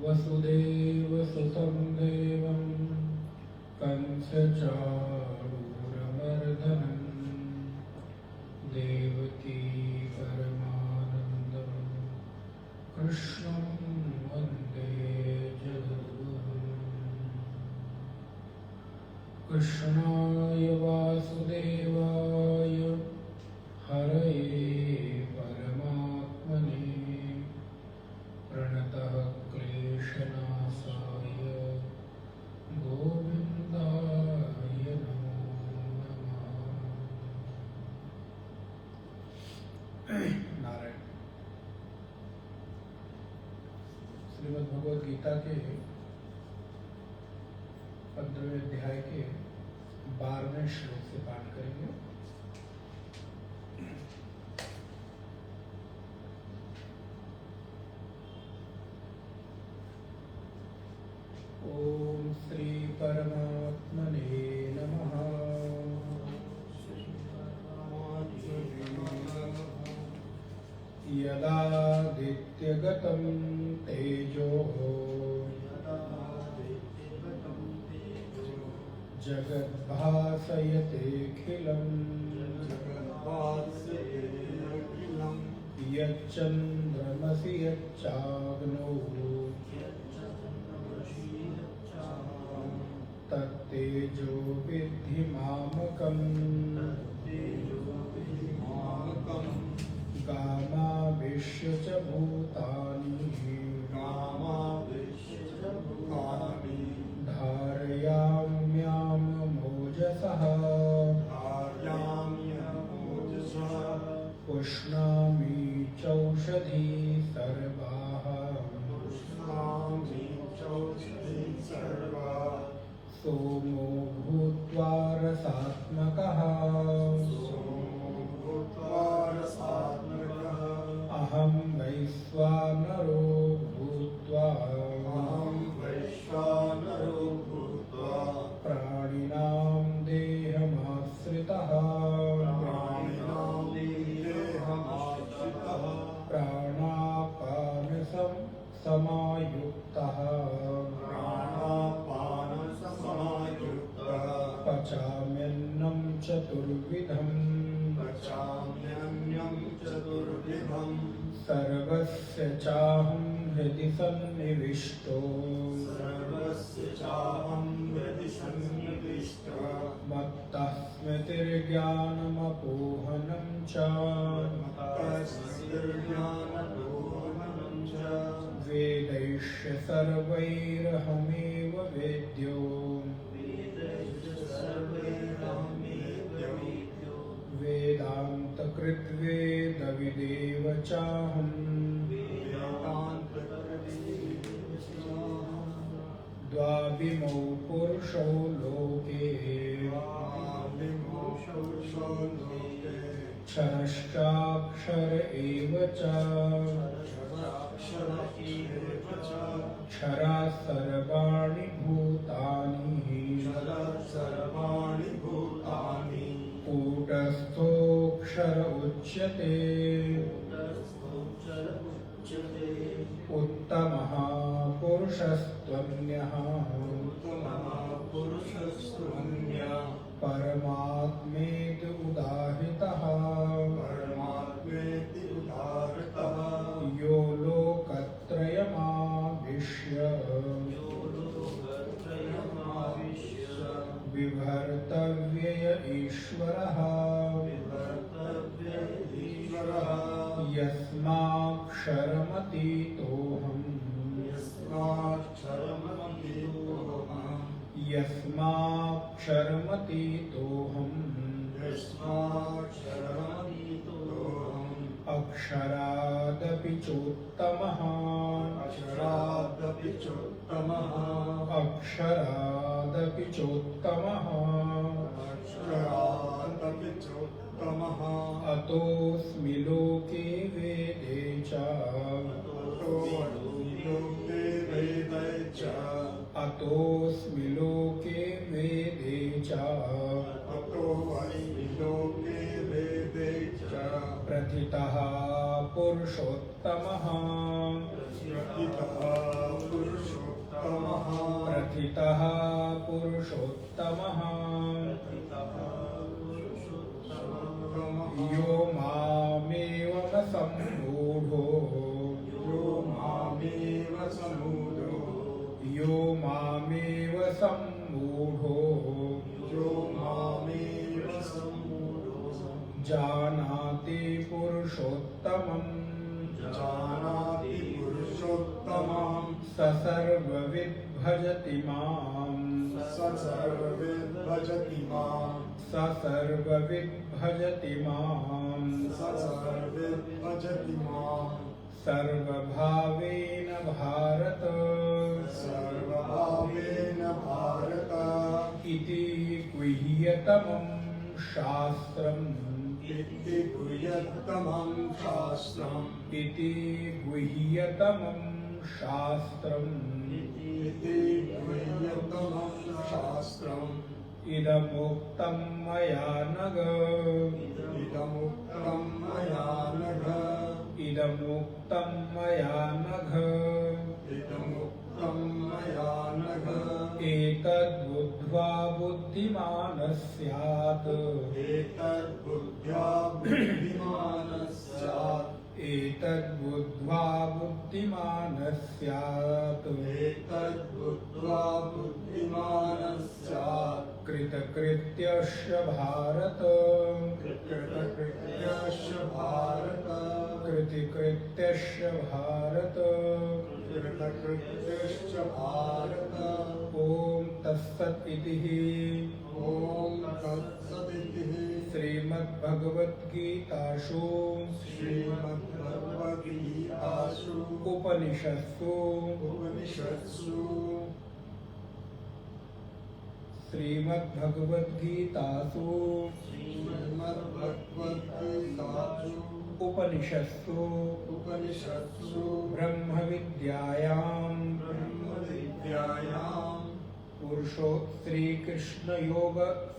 वसुदेवसुतं देवं कंसचाणूरमर्दनं देवकी परमानन्दं कृष्णं वन्दे जगद्गुरुं। कृष्णाय वासुदेवाय हरये परमात्मने प्रणतः क्लेशनाशाय गोविन्दाय नमो नमः। नारायण। श्रीमद् भगवद गीता के 15वें अध्याय के 12वें श्लोक से पाठ करेंगे। ओम श्री परमात्मने नमः। यदादित्यगतं तेजो जगद्भासयतेऽखिलम् यच्चन्द्रमसि यच्चाग्नौ तत्तेजो विद्धि मामकम् गामाविश्य च भूतानि धारयाम्यामोजसः पुष्णामि चौषधी सर्वाः सोमो भूत्वा रसात्मकः अहं वैश्वानरो भूत्वा प्राणिनां देहमाश्रितः समायुक्तः पचाम्यन्नं चतुर्विधम् सर्वस्य चाहं हृदि सन्निविष्टो मत्तः स्मृतिर्ज्ञानमपोहनं च वेदैश्च सर्वैरहमेव वेद्यो वेदान्तकृद्वेदविदेव चाहम् महाविमौ पुरुषो लोके क्षरश्चाक्षर एव च क्षरा सर्वाणि भूतानि कूटस्थोऽक्षर उच्यते उत्तमः पुरुषस्त्वन्यः परमात्मेति उदाहृतः यो लोकत्रयमाविश्य बिभर्तव्यय ईश्वरः यस्माक्षरमतीतोऽहम् अक्षरादपि चोत्तमः अतोऽस्मि लोके वेदे च प्रथितः पुरुषोत्तमः यो मामेव सम्मूढो जानाति पुरुषोत्तमं स सर्वविद् भजति माम् सर्वभावेन भारत इति गुह्यतमं शास्त्रम् इदमुक्तं मया नघ एतद्बुद्ध्वा बुद्धिमानः स्यात् कृतकृत्यस्य भारत ओम तत्सत् इति श्रीमद्भगवद्गीतासु उपनिषत्सु उपनिषत्सु ब्रह्मविद्यायां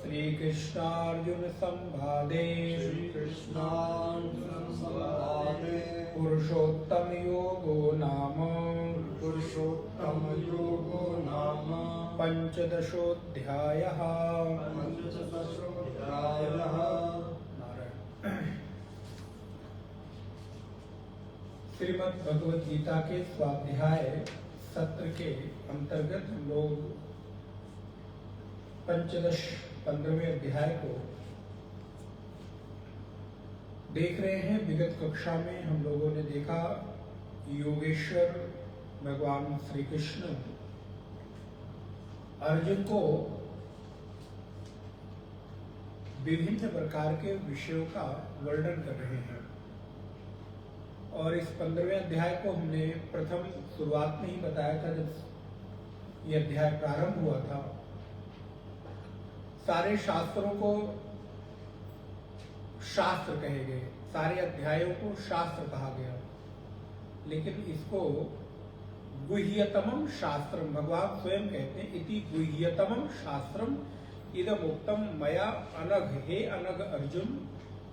श्रीकृष्णार्जुन संवादे पुरुषोत्तम योगो नाम पंचदशोऽध्यायः। श्रीमद् भगवद गीता के स्वाध्याय सत्र के अंतर्गत हम लोग पंचदश 15वें अध्याय को देख रहे हैं। विगत कक्षा में हम लोगों ने देखा योगेश्वर भगवान श्री कृष्ण अर्जुन को विभिन्न प्रकार के विषयों का वर्णन कर रहे हैं और इस 15वें अध्याय को हमने प्रथम शुरुआत में ही बताया था जब ये अध्याय प्रारंभ हुआ था। सारे शास्त्रों को शास्त्र कहे गए, सारे अध्यायों को शास्त्र कहा गया, लेकिन इसको गुह्यतमम शास्त्रम, भगवान स्वयं कहते हैं इति गुह्यतमम शास्त्रम इदम उत्तम मया अनघ, हे अनघ अर्जुन,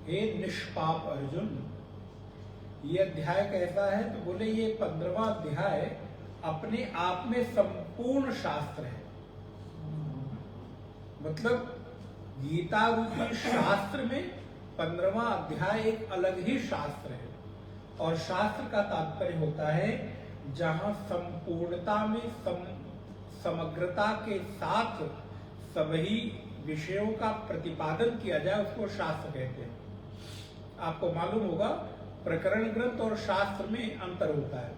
हे निष्पाप अर्जुन। ये अध्याय कैसा है? तो बोले ये 15वां अध्याय अपने आप में संपूर्ण शास्त्र है। मतलब गीता रूपी शास्त्र में 15वां अध्याय एक अलग ही शास्त्र है। और शास्त्र का तात्पर्य होता है जहां संपूर्णता में समग्रता के साथ सभी विषयों का प्रतिपादन किया जाए, उसको शास्त्र कहते हैं। आपको मालूम होगा प्रकरण ग्रंथ और शास्त्र में अंतर होता है।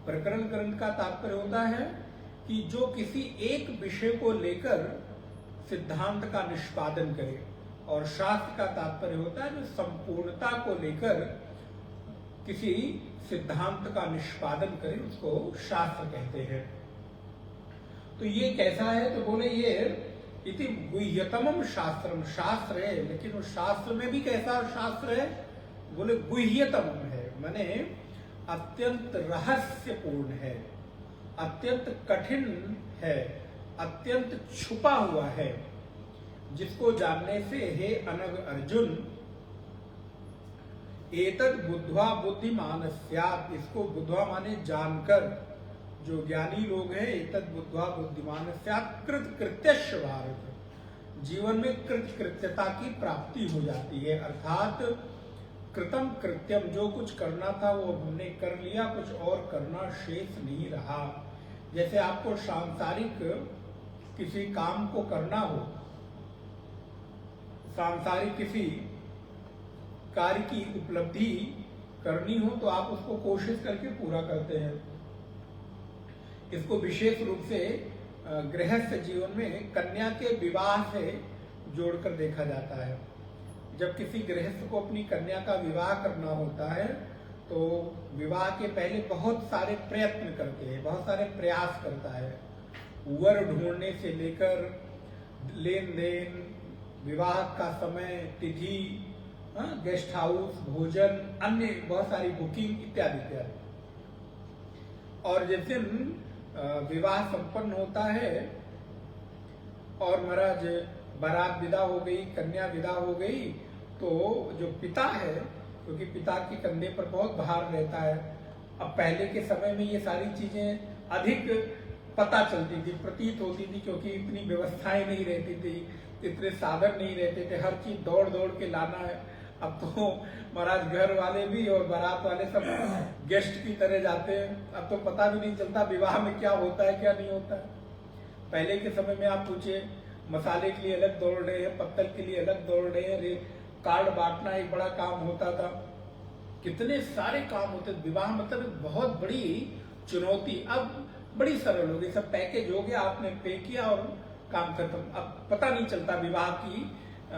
प्रकरण ग्रंथ का तात्पर्य होता है कि जो किसी एक विषय को लेकर सिद्धांत का निष्पादन करे, और शास्त्र का तात्पर्य होता है जो संपूर्णता को लेकर किसी सिद्धांत का निष्पादन करे, उसको शास्त्र कहते हैं। तो ये कैसा है? तो बोले ये इति गुह्यतमम शास्त्रम, शास्त्र है, लेकिन उस शास्त्र में भी कैसा शास्त्र है? बोले गुह्यतमम है, माने अत्यंत रहस्यपूर्ण है, अत्यंत कठिन है, अत्यंत छुपा हुआ है, जिसको जानने से हे अनघ अर्जुन एतद बुद्ध्वा बुद्धिमान स्यात्, इसको बुद्ध्वा माने जानकर, जो ज्ञानी लोग हैं एतद बुद्ध्वा बुद्धिमान स्यात् कृत कृत्यश्च भारत, जीवन में कृत कृत्यता की प्राप्ति हो जाती है। अर्थात कृतम कृत्यम, जो कुछ करना था वो हमने कर लिया, कुछ और करना शेष नहीं रहा। जैसे आपको सांसारिक किसी काम को करना हो, सांसारिक किसी कार्य की उपलब्धि करनी हो, तो आप उसको कोशिश करके पूरा करते हैं। इसको विशेष रूप से गृहस्थ जीवन में कन्या के विवाह से जोड़कर देखा जाता है। जब किसी गृहस्थ को अपनी कन्या का विवाह करना होता है तो विवाह के पहले बहुत सारे प्रयत्न करते हैं, बहुत सारे प्रयास करता है। वर ढूंढने से लेकर लेन देन, विवाह का समय, तिथि, गेस्ट हाउस, भोजन, अन्य बहुत सारी बुकिंग इत्यादि इत्यादि। और जिस दिन विवाह संपन्न होता है और महाराज बारात विदा हो गई, कन्या विदा हो गई, तो जो पिता है, क्योंकि पिता के कंधे पर बहुत भार रहता है। अब पहले के समय में ये सारी चीजें अधिक पता चलती थी, प्रतीत होती थी, क्योंकि इतनी व्यवस्थाएं नहीं रहती थी, इतने साधन नहीं रहते थे, हर चीज दौड़ दौड़ के लाना है। अब तो महाराज घर वाले भी और बारात वाले सब गेस्ट की तरह जाते हैं। अब तो पता भी नहीं चलता विवाह में क्या होता है क्या नहीं होता है। पहले के समय में आप पूछिए, मसाले के लिए अलग दौड़ रहे हैं, पत्तल के लिए अलग दौड़ रहे हैं, कार्ड बांटना एक बड़ा काम होता था, कितने सारे काम होते। विवाह मतलब बहुत बड़ी चुनौती। अब बड़ी सरल हो गई, सब पैकेज हो गया, आपने पे किया और काम खत्म। अब पता नहीं चलता विवाह की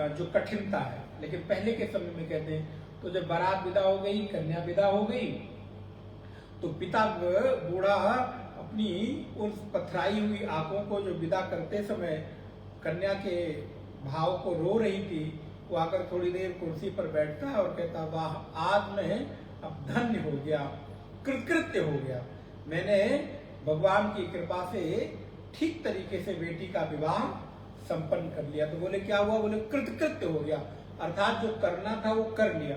जो कठिनता है। लेकिन पहले के समय में कहते हैं, तो जब बारात विदा हो गई, कन्या विदा हो गई, तो पिता बूढ़ा अपनी उस पथराई हुई आंखों को जो विदा करते समय कन्या के भाव को रो रही थी, वो आकर थोड़ी देर कुर्सी पर बैठता है और कहता, वाह, आज मैं अब धन्य हो गया, कृतकृत्य हो गया, मैंने भगवान की कृपा से ठीक तरीके से बेटी का विवाह संपन्न कर लिया। तो बोले क्या हुआ? बोले कृतकृत्य हो गया, अर्थात जो करना था वो कर लिया।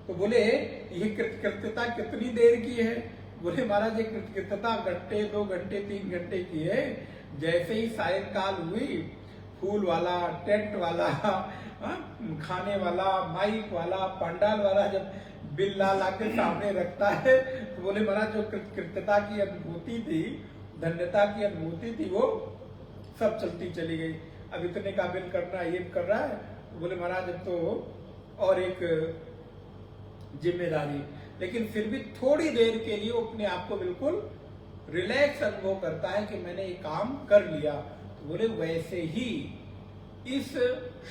तो बोले ये कृतकृत्यता कितनी देर की है? बोले महाराज ये कृतकृत्यता घंटे, 2 घंटे, 3 घंटे की है। जैसे ही सायंकाल हुई, फूल वाला, टेंट वाला, खाने वाला, माइक वाला, पंडाल वाला जब बिल ला के सामने रखता है, तो बोले महाराज जो कृतकृत्यता की अनुभूति थी, धन्यता की अनुभूति थी, वो सब चलती चली गई। अब इतने का बिल करना, ये कर रहा है, तो बोले महाराज अब तो और एक जिम्मेदारी। लेकिन फिर भी थोड़ी देर के लिए वो अपने आप को बिल्कुल रिलैक्स अनुभव करता है कि मैंने ये काम कर लिया। तो बोले वैसे ही इस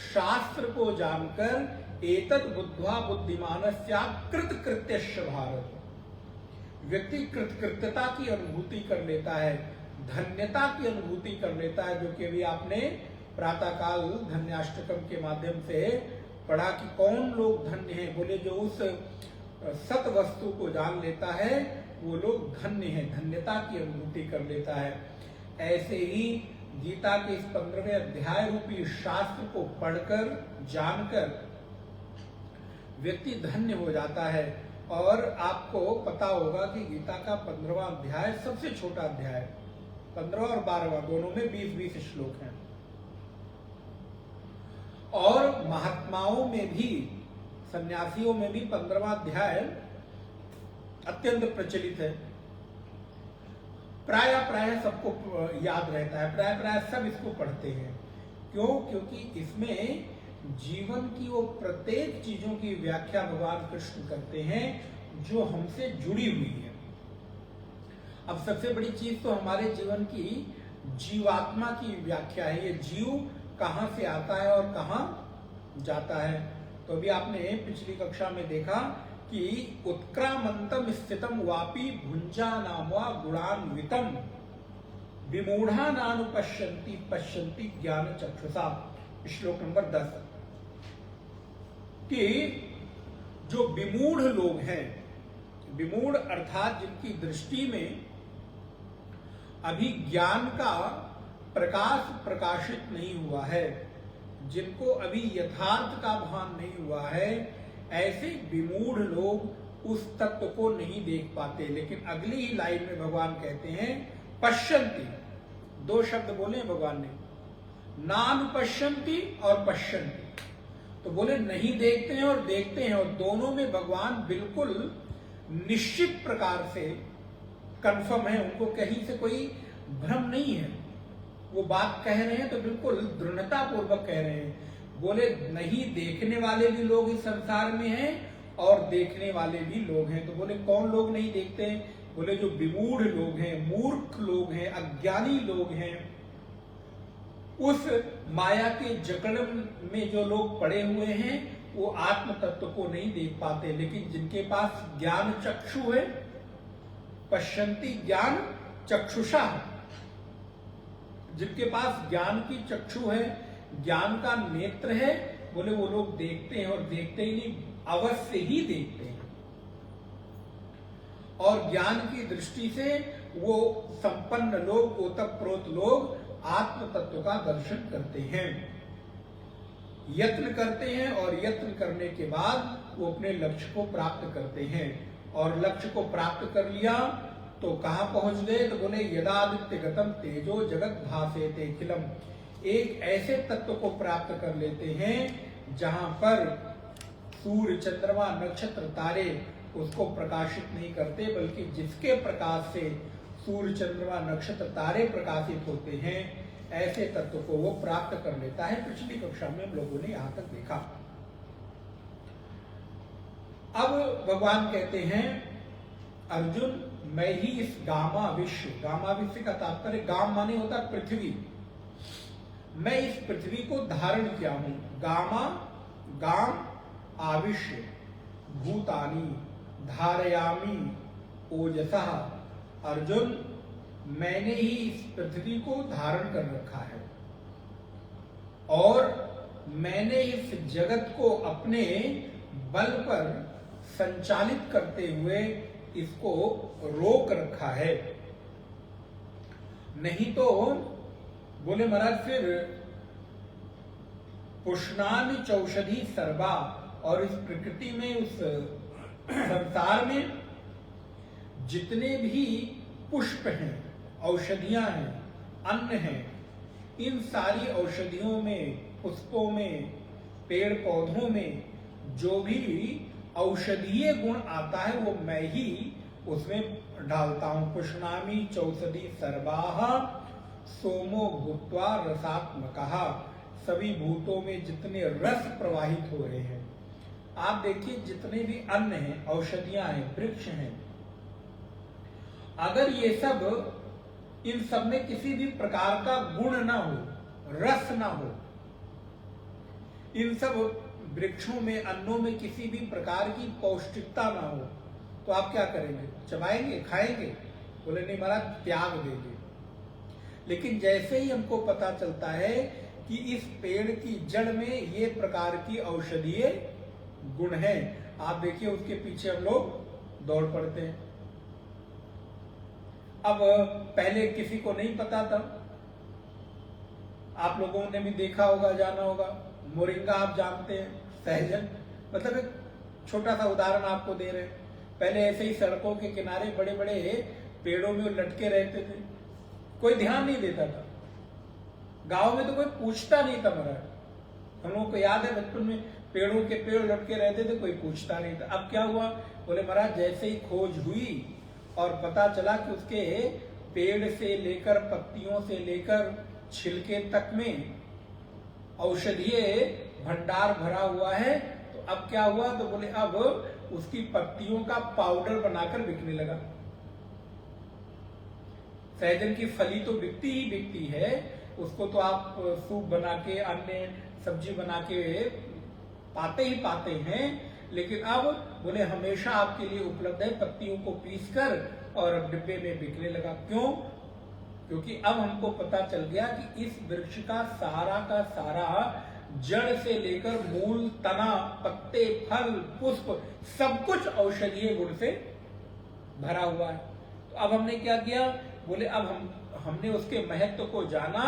शास्त्र को जानकर एतद बुद्ध्वा बुद्धिमानस्य कृतकृत्यश्च भारत, व्यक्ति कृतकृत्यता की अनुभूति कर लेता है। धन्यता की अनुभूति कर लेता है, जो कि अभी आपने प्रातःकाल धन्याष्टकम के माध्यम से पढ़ा कि कौन लोग धन्य हैं। बोले जो उस सत वस्तु को जान लेता है वो लोग धन्य हैं, धन्यता की अनुभूति कर लेता है। ऐसे ही गीता के इस 15वें अध्याय रूपी शास्त्र को पढ़कर जानकर व्यक्ति धन्य हो जाता है। और आपको पता होगा कि गीता का 15वां अध्याय सबसे छोटा अध्याय, 15वां और 12वां दोनों में 20-20 श्लोक हैं। और महात्माओं में भी, सन्यासियों में भी 15वां अध्याय अत्यंत प्रचलित है। प्राय सबको याद रहता है, प्राय सब इसको पढ़ते हैं। क्यों? क्योंकि इसमें जीवन की वो प्रत्येक चीजों की व्याख्या भगवान कृष्ण करते हैं जो हमसे जुड़ी हुई है। अब सबसे बड़ी चीज तो हमारे जीवन की जीवात्मा की व्याख्या है। ये जीव कहां से आता है और कहां जाता है। तो अभी आपने पिछली कक्षा में देखा कि उत्क्रामंतम स्थितम वापी भुंजा नामवा गुणान्वितम विमूढ़ा नानुपश्यन्ति पश्यन्ति ज्ञान चक्षुषा, श्लोक नंबर 10, कि जो विमूढ़ लोग हैं, विमूढ़ अर्थात जिनकी दृष्टि में अभी ज्ञान का प्रकाश प्रकाशित नहीं हुआ है, जिनको अभी यथार्थ का भान नहीं हुआ है, ऐसे विमूढ़ लोग उस तत्व को नहीं देख पाते। लेकिन अगली ही लाइन में भगवान कहते हैं पश्यन्ति, दो शब्द बोले भगवान ने, नानुपश्यन्ति और पश्यन्ति। तो बोले नहीं देखते हैं और देखते हैं, और दोनों में भगवान बिल्कुल निश्चित प्रकार से कंफर्म है, उनको कहीं से कोई भ्रम नहीं है। वो बात कह रहे हैं तो बिल्कुल दृढ़ता पूर्वक कह रहे हैं। बोले नहीं देखने वाले भी लोग इस संसार में हैं और देखने वाले भी लोग हैं। तो बोले कौन लोग नहीं देखते हैं? बोले जो विमूढ़ लोग हैं, मूर्ख लोग हैं, अज्ञानी लोग हैं, उस माया के जकड़ में जो लोग पड़े हुए हैं वो आत्म तत्व को नहीं देख पाते। लेकिन जिनके पास ज्ञान चक्षु है, पश्यन्ति ज्ञान चक्षुषा, जिनके पास ज्ञान की चक्षु है, ज्ञान का नेत्र है, बोले वो लोग देखते हैं, और देखते ही नहीं अवश्य ही देखते हैं। और ज्ञान की दृष्टि से वो संपन्न लोग, ओतप्रोत लोग आत्म तत्व का दर्शन करते हैं, यत्न करते हैं, और यत्न करने के बाद वो अपने लक्ष्य को प्राप्त करते हैं। और लक्ष्य को प्राप्त कर लिया तो कहां पहुंच गए? तो बोले यदादित्य गतम तेजो जगत भासेते खिलम, एक ऐसे तत्व को प्राप्त कर लेते हैं जहां पर सूर्य, चंद्रमा, नक्षत्र, तारे उसको प्रकाशित नहीं करते, बल्कि जिसके प्रकाश से सूर्य, चंद्रमा, नक्षत्र, तारे प्रकाशित होते हैं, ऐसे तत्व को वो प्राप्त कर लेता है। पिछली कक्षा में हम लोगों ने यहां तक देखा। अब भगवान कहते हैं अर्जुन, मैं ही इस गामा विश्व, गामा विश्व का तात्पर्य गाम माने होता पृथ्वी, मैं इस पृथ्वी को धारण किया हूं। गामा गाम आविश्य भूतानी धारयामी ओजसा, अर्जुन मैंने ही इस पृथ्वी को धारण कर रखा है और मैंने इस जगत को अपने बल पर संचालित करते हुए इसको रोक रखा है। नहीं तो बोले महाराज फिर पुष्णानि चौषधि सर्वा, और इस प्रकृति में, उस संसार में जितने भी पुष्प हैं, औषधियां हैं, अन्न हैं, इन सारी औषधियों में, पुष्पों में, पेड़ पौधों में जो भी औषधीय गुण आता है वो मैं ही उसमें डालता हूं। पुष्णामि चौषधि सर्वाः सोमो भूत्वा रसात्मकः, सभी भूतों में जितने रस प्रवाहित हो रहे हैं, आप देखिए जितने भी अन्न हैं, औषधियां हैं, वृक्ष हैं, अगर ये सब, इन सब में किसी भी प्रकार का गुण ना हो, रस ना हो, इन सब वृक्षों में, अन्नों में किसी भी प्रकार की पौष्टिकता ना हो, तो आप क्या करेंगे? चबाएंगे, खाएंगे? बोले नहीं महाराज, त्याग देंगे। लेकिन जैसे ही हमको पता चलता है कि इस पेड़ की जड़ में ये प्रकार की औषधीय गुण हैं, आप देखिए उसके पीछे हम लोग दौड़ पड़ते हैं। अब पहले किसी को नहीं पता था, आप लोगों ने भी देखा होगा, जाना होगा, मोरिंगा आप जानते हैं, सहजन, मतलब एक छोटा सा उदाहरण आपको दे रहे हैं। पहले ऐसे ही सड़कों के किनारे बड़े बड़े पेड़ों में लटके रहते थे, कोई ध्यान नहीं देता था। गांव में तो कोई पूछता नहीं था महाराज, हम लोगों को याद है बचपन में पेड़ों के पेड़ लटके रहते थे, कोई पूछता नहीं था। अब क्या हुआ, बोले महाराज जैसे ही खोज हुई और पता चला कि उसके पेड़ से लेकर पत्तियों से लेकर छिलके तक में औषधीय भंडार भरा हुआ है, तो अब क्या हुआ, तो बोले अब उसकी पत्तियों का पाउडर बनाकर बिकने लगा। सहजन की फली तो बिकती ही बिकती है, उसको तो आप सूप बना के, अन्य सब्जी बना के पाते ही पाते हैं, लेकिन अब बोले हमेशा आपके लिए उपलब्ध है, पत्तियों को पीसकर और डिब्बे में बिकने लगा। क्यों? क्योंकि अब हमको पता चल गया कि इस वृक्ष का सारा जड़ से लेकर मूल, तना, पत्ते, फल, पुष्प सब कुछ औषधीय गुण से भरा हुआ है। तो अब हमने क्या किया, बोले अब हमने उसके महत्व को जाना,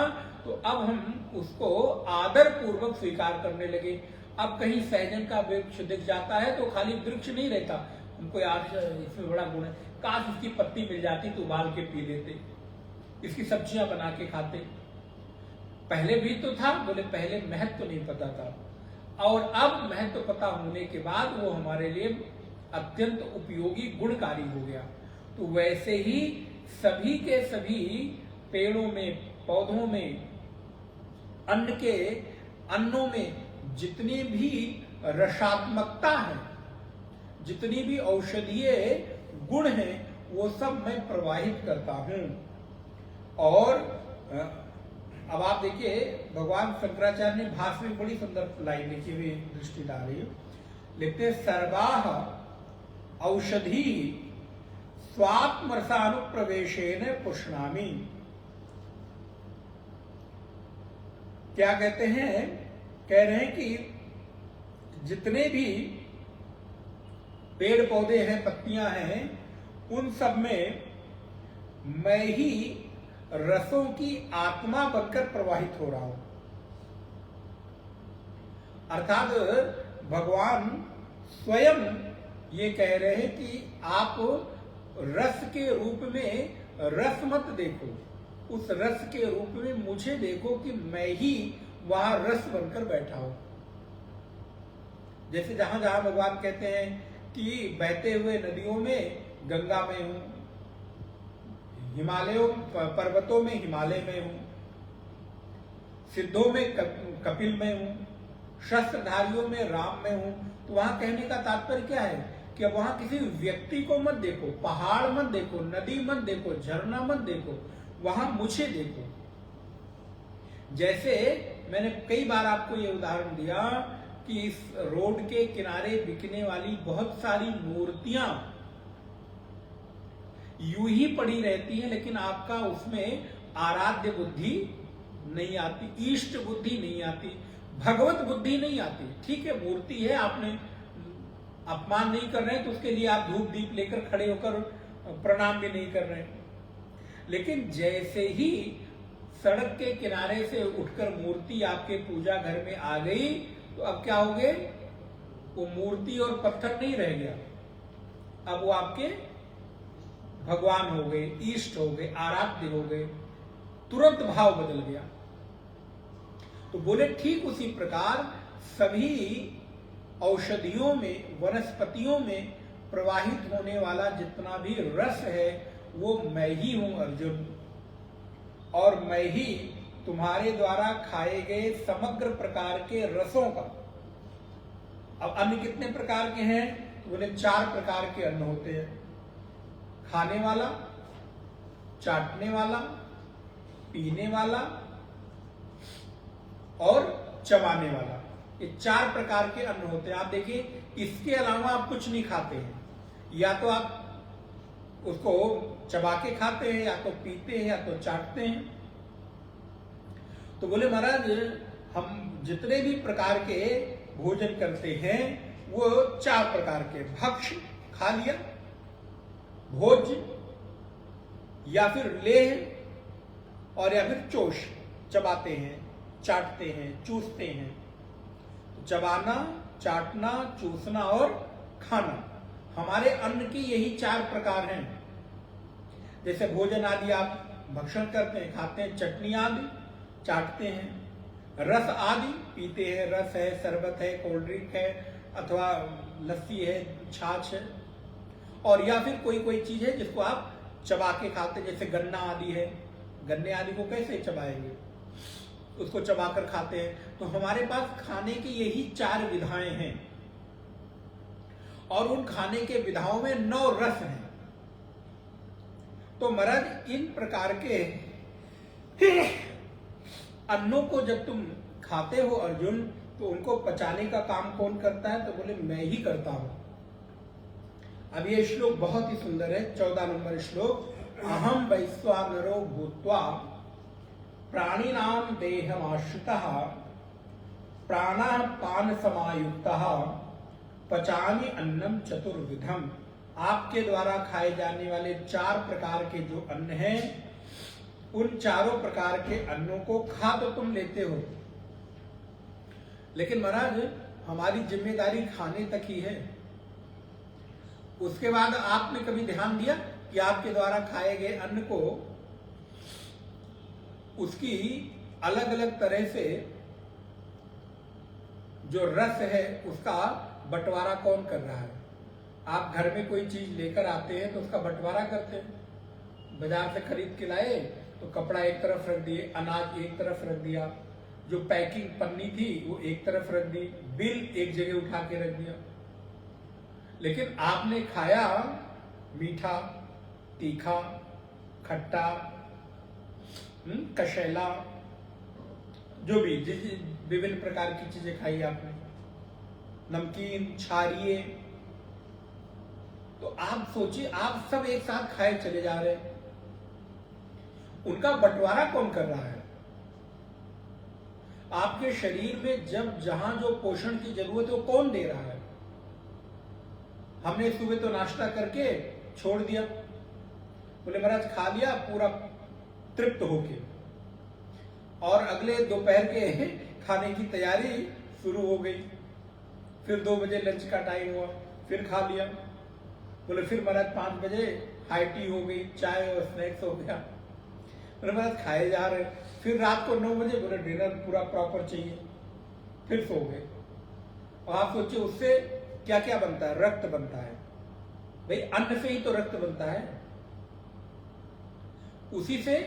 तो अब हम उसको आदर पूर्वक स्वीकार करने लगे। अब कहीं सहजन का वृक्ष दिख जाता है तो खाली वृक्ष नहीं रहता, हमको यार इसमें बड़ा गुण है, काश इसकी पत्ती मिल जाती तो उबाल के पी लेते, इसकी सब्जियां बना के खाते। पहले भी तो था, बोले पहले महत्व नहीं पता था, और अब महत्व पता होने के बाद वो हमारे लिए अत्यंत उपयोगी गुणकारी हो गया। तो वैसे ही सभी के सभी पेड़ों में, पौधों में, अन्न के अन्नों में जितनी भी रसात्मकता है, जितनी भी औषधीय गुण हैं, वो सब मैं प्रवाहित करता हूं। और अब आप देखिए भगवान शंकराचार्य ने भाष्य में बड़ी सुंदर लाइन लिखी हुई, दृष्टि डाल रही है, लिखते सर्वाह औषधि स्वात्मरसानुप्रवेशेन पुष्णामि। क्या कहते हैं, कह रहे हैं कि जितने भी पेड़ पौधे हैं, पत्तियां हैं, उन सब में मैं ही रसों की आत्मा बनकर प्रवाहित हो रहा हूं। अर्थात भगवान स्वयं ये कह रहे हैं कि आप रस के रूप में रस मत देखो, उस रस के रूप में मुझे देखो कि मैं ही वहां रस बनकर बैठा हूं। जैसे जहां जहां भगवान कहते हैं कि बहते हुए नदियों में गंगा में हूं, हिमालयों पर्वतों में हिमालय में हूं, सिद्धों में कपिल में हूं, शस्त्रधारियों में राम में हूं, तो वहां कहने का तात्पर्य क्या है कि अब वहां किसी व्यक्ति को मत देखो, पहाड़ मत देखो, नदी मत देखो, झरना मत देखो, वहां मुझे देखो। जैसे मैंने कई बार आपको ये उदाहरण दिया कि इस रोड के किनारे बिकने वाली बहुत सारी मूर्तियां यूं ही पड़ी रहती हैं, लेकिन आपका उसमें आराध्य बुद्धि नहीं आती, इष्ट बुद्धि नहीं आती, भगवत बुद्धि नहीं आती। ठीक है, मूर्ति है, आपने अपमान नहीं कर रहे हैं तो उसके लिए आप धूप दीप लेकर खड़े होकर प्रणाम भी नहीं कर रहे हैं, लेकिन जैसे ही सड़क के किनारे से उठकर मूर्ति आपके पूजा घर में आ गई, तो अब क्या हो गए, वो मूर्ति और पत्थर नहीं रह गया, अब वो आपके भगवान हो गए, इष्ट हो गए, आराध्य हो गए, तुरंत भाव बदल गया। तो बोले ठीक उसी प्रकार सभी औषधियों में, वनस्पतियों में प्रवाहित होने वाला जितना भी रस है वो मैं ही हूं अर्जुन, और मैं ही तुम्हारे द्वारा खाए गए समग्र प्रकार के रसों का। अब अन्न कितने प्रकार के हैं, तो बोले 4 प्रकार के अन्न होते हैं, खाने वाला, चाटने वाला, पीने वाला और चबाने वाला, ये 4 प्रकार के अन्न होते हैं। आप देखिए इसके अलावा आप कुछ नहीं खाते हैं, या तो आप उसको चबा के खाते हैं, या तो पीते हैं, या तो चाटते हैं, तो बोले महाराज हम जितने भी प्रकार के भोजन करते हैं वो 4 प्रकार के, भक्ष खा लिया, भोज्य या फिर लेह और या फिर चोष, चबाते हैं, चाटते हैं, चूसते हैं। तो चबाना, चाटना, चूसना और खाना, हमारे अन्न की यही 4 प्रकार हैं। जैसे भोजन आदि आप भक्षण करते हैं, खाते हैं, चटनी आदि चाटते हैं, रस आदि पीते हैं, रस है, शरबत है, कोल्ड ड्रिंक है, अथवा लस्सी है, छाछ है, और या फिर कोई कोई चीज है जिसको आप चबा के खाते, जैसे गन्ना आदि है, गन्ने आदि को कैसे चबाएंगे, उसको चबाकर खाते हैं। तो हमारे पास खाने की यही 4 विधाएं हैं, और उन खाने के विधाओं में 9 रस हैं। तो महाराज इन प्रकार के अन्नों को जब तुम खाते हो अर्जुन, तो उनको पचाने का काम कौन करता है? तो बोले मैं ही करता हूं। अब ये श्लोक बहुत ही सुंदर है, 14 नंबर श्लोक। अहम वैश्वानरो भूत्वा प्राणिनाम देहमाश्रितः प्राणापान समायुक्तः पचामि अन्नम चतुर्विधम। आपके द्वारा खाए जाने वाले 4 प्रकार के जो अन्न हैं, उन 4 प्रकार के अन्नों को खा तो तुम लेते हो, लेकिन महाराज हमारी जिम्मेदारी खाने तक ही है। उसके बाद आपने कभी ध्यान दिया कि आपके द्वारा खाए गए अन्न को उसकी अलग अलग तरह से जो रस है उसका बंटवारा कौन कर रहा है? आप घर में कोई चीज लेकर आते हैं तो उसका बंटवारा करते हैं। बाजार से खरीद के लाए तो कपड़ा एक तरफ रख दिए, अनाज एक तरफ रख दिया, जो पैकिंग पन्नी थी वो एक तरफ रख दी, बिल एक जगह उठा के रख दिया। लेकिन आपने खाया मीठा, तीखा, खट्टा, कशैला, जो भी विभिन्न प्रकार की चीजें खाई आपने, नमकीन, छारिये, तो आप सोचिए आप सब एक साथ खाए चले जा रहे हैं, उनका बंटवारा कौन कर रहा है? आपके शरीर में जब जहां जो पोषण की जरूरत है वो कौन दे रहा है? हमने सुबह तो नाश्ता करके छोड़ दिया, बोले महाराज खा लिया पूरा तृप्त होके, और अगले दोपहर के खाने की तैयारी शुरू हो गई। फिर 2 बजे लंच का टाइम हुआ, फिर खा लिया, बोले फिर महाराज 5 बजे हाई टी हो गई, चाय और स्नैक्स हो गया, बोले महाराज खाए जा रहे। फिर रात को 9 बजे बोले डिनर पूरा प्रॉपर चाहिए, फिर सो गए। और आप सोचिए उससे क्या क्या बनता है? रक्त बनता है। भाई अन्न से ही तो रक्त बनता है, उसी से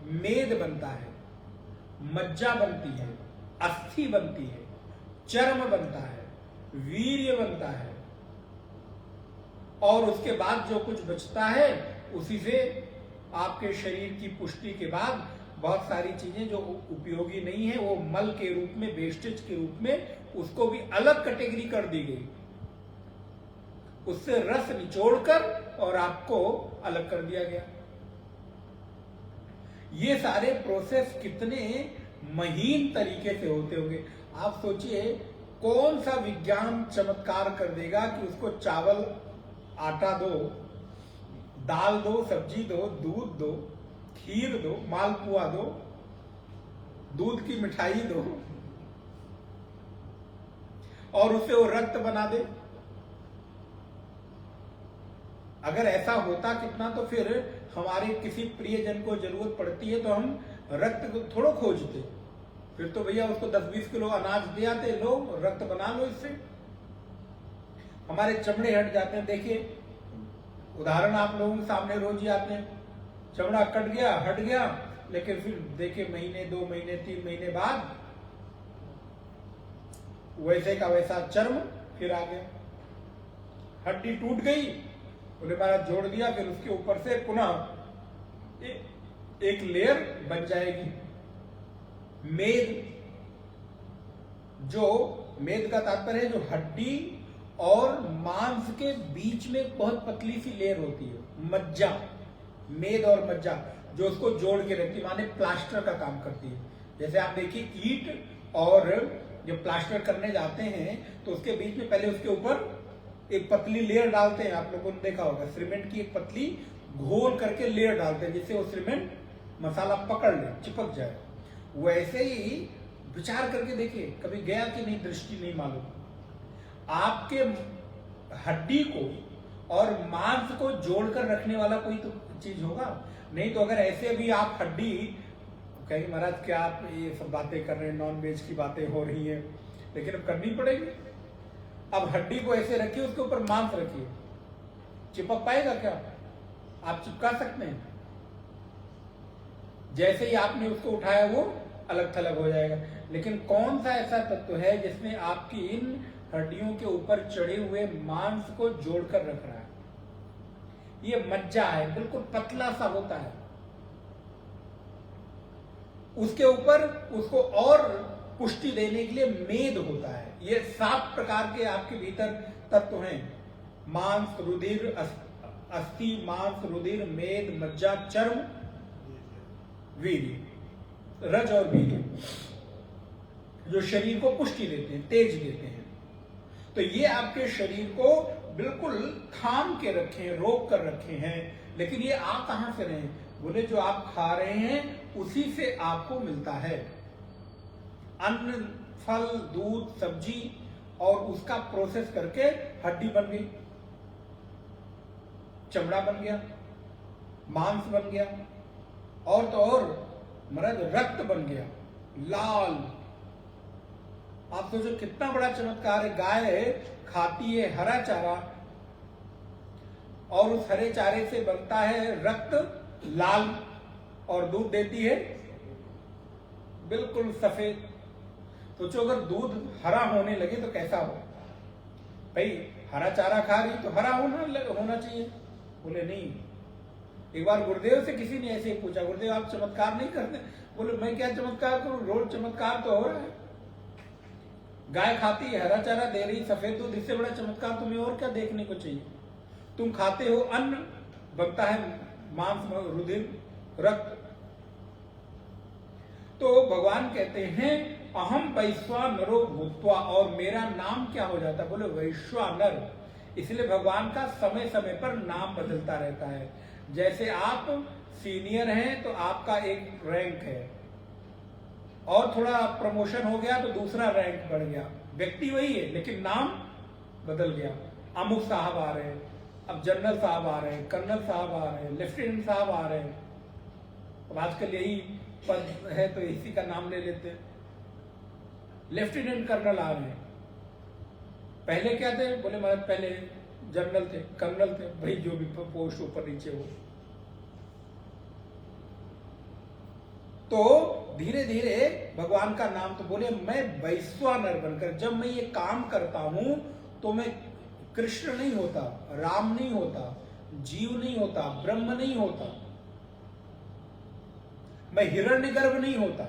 मेद बनता है, मज्जा बनती है, अस्थि बनती है, चर्म बनता है, वीर्य बनता है, और उसके बाद जो कुछ बचता है उसी से आपके शरीर की पुष्टि के बाद बहुत सारी चीजें जो उपयोगी नहीं है वो मल के रूप में, वेस्टेज के रूप में, उसको भी अलग कैटेगरी कर दी गई, उससे रस निचोड़कर और आपको अलग कर दिया गया। ये सारे प्रोसेस कितने महीन तरीके से होते होंगे। आप सोचिए कौन सा विज्ञान चमत्कार कर देगा कि उसको चावल आटा दो, दाल दो, सब्जी दो, दूध दो, खीर दो, मालपुआ दो, दूध की मिठाई दो, और उसे वो रक्त बना दे। अगर ऐसा होता कितना, तो फिर हमारे किसी प्रियजन को जरूरत पड़ती है तो हम रक्त को थोड़ा खोजते, फिर तो भैया उसको 10-20 किलो अनाज दे आते, लो रक्त बना लो इससे। हमारे चमड़े हट जाते हैं। देखिए उदाहरण आप लोगों के सामने रोज ही आते हैं, चमड़ा कट गया, हट गया, लेकिन फिर देखिए महीने, 2 महीने, 3 महीने बाद वैसे का वैसा चर्म फिर आ गया। हड्डी टूट गई, बोले महाराज जोड़ दिया, फिर उसके ऊपर से पुनः एक लेयर बन जाएगी मेद। जो मेद का तात्पर्य है जो हड्डी और मांस के बीच में बहुत पतली सी लेयर होती है, मज्जा, मेद और मज्जा, जो उसको जोड़ के रखती है, माने प्लास्टर का काम करती है। जैसे आप देखिए ईंट और जब प्लास्टर करने जाते हैं तो उसके बीच में पहले उसके ऊपर एक पतली लेयर डालते हैं, आप लोगों ने देखा होगा, सीमेंट की एक पतली घोल करके लेयर डालते हैं जिससे वो सीमेंट मसाला पकड़ ले, चिपक जाए। वैसे ही विचार करके देखिए, कभी गया कि नहीं, दृष्टि नहीं मालूम, आपके हड्डी को और मांस को जोड़कर रखने वाला कोई तो चीज होगा नहीं। तो अगर ऐसे भी आप हड्डी, कहीं महाराज क्या आप ये सब बातें कर रहे हैं, नॉन वेज की बातें हो रही हैं, लेकिन अब करनी पड़ेगी। अब हड्डी को ऐसे रखिए, उसके ऊपर मांस रखिए, चिपक पाएगा क्या? आप चिपका सकते हैं? जैसे ही आपने उसको उठाया वो अलग थलग हो जाएगा। लेकिन कौन सा ऐसा तत्व है जिसने आपकी इन हड्डियों के ऊपर चढ़े हुए मांस को जोड़कर रख रहा है? ये मज्जा है, बिल्कुल पतला सा होता है, उसके ऊपर उसको और पुष्टि देने के लिए मेद होता है। ये 7 प्रकार के आपके भीतर तत्व हैं, मांस, रुधिर, अस्थि, मांस, रुधिर, मेद, मज्जा, चर्म, वीर्य, रज और वीर्य, जो शरीर को पुष्टि देते हैं, तेज देते हैं। तो ये आपके शरीर को बिल्कुल थाम के रखे हैं, रोक कर रखे हैं। लेकिन ये आ कहां से रहे हैं? बोले जो आप खा रहे हैं उसी से आपको मिलता है। अन्न, फल, दूध, सब्जी, और उसका प्रोसेस करके हड्डी बन गई, चमड़ा बन गया, मांस बन गया, और तो और महाराज रक्त बन गया लाल। आप सोचो कितना बड़ा चमत्कार है। गाय खाती है हरा चारा और उस हरे चारे से बनता है रक्त लाल, और दूध देती है बिल्कुल सफेद। सोचो अगर दूध हरा होने लगे तो कैसा हो? भाई हरा चारा खा रही तो हरा होना चाहिए। बोले नहीं। एक बार गुरुदेव से किसी ने ऐसे ही पूछा, गुरुदेव आप चमत्कार नहीं करते? बोले मैं क्या चमत्कार करूं, रोज चमत्कार तो हो रहा है। गाय खाती है, हरा चारा दे रही, सफेद दूध, इससे बड़ा चमत्कार तुम्हें और क्या देखने को चाहिए? तुम खाते हो अन्न, बनता है मांस, रुधिर, रक्त। तो भगवान कहते हैं अहम वैश्वानरो भूत्वा, और मेरा नाम क्या हो जाता? बोले वैश्वानर। इसलिए भगवान का समय समय पर नाम बदलता रहता है। जैसे आप सीनियर हैं तो आपका एक रैंक है, और थोड़ा प्रमोशन हो गया तो दूसरा रैंक बढ़ गया। व्यक्ति वही है लेकिन नाम बदल गया। अमुक साहब आ रहे हैं, अब जनरल साहब आ रहे हैं, कर्नल साहब आ रहे हैं, लेफ्टिनेंट साहब आ रहे हैं। अब आजकल यही पद है तो इसी का नाम ले लेते हैं। लेफ्टिनेंट कर्नल आ रहे हैं। पहले क्या थे? बोले महाराज पहले जनरल थे, कर्नल थे, भाई जो भी पोस्ट ऊपर नीचे हो। तो धीरे धीरे भगवान का नाम, तो बोले मैं वैश्वानर बनकर, जब मैं ये काम करता हूं तो मैं कृष्ण नहीं होता, राम नहीं होता, जीव नहीं होता, ब्रह्म नहीं होता, मैं हिरण्यगर्भ नहीं होता।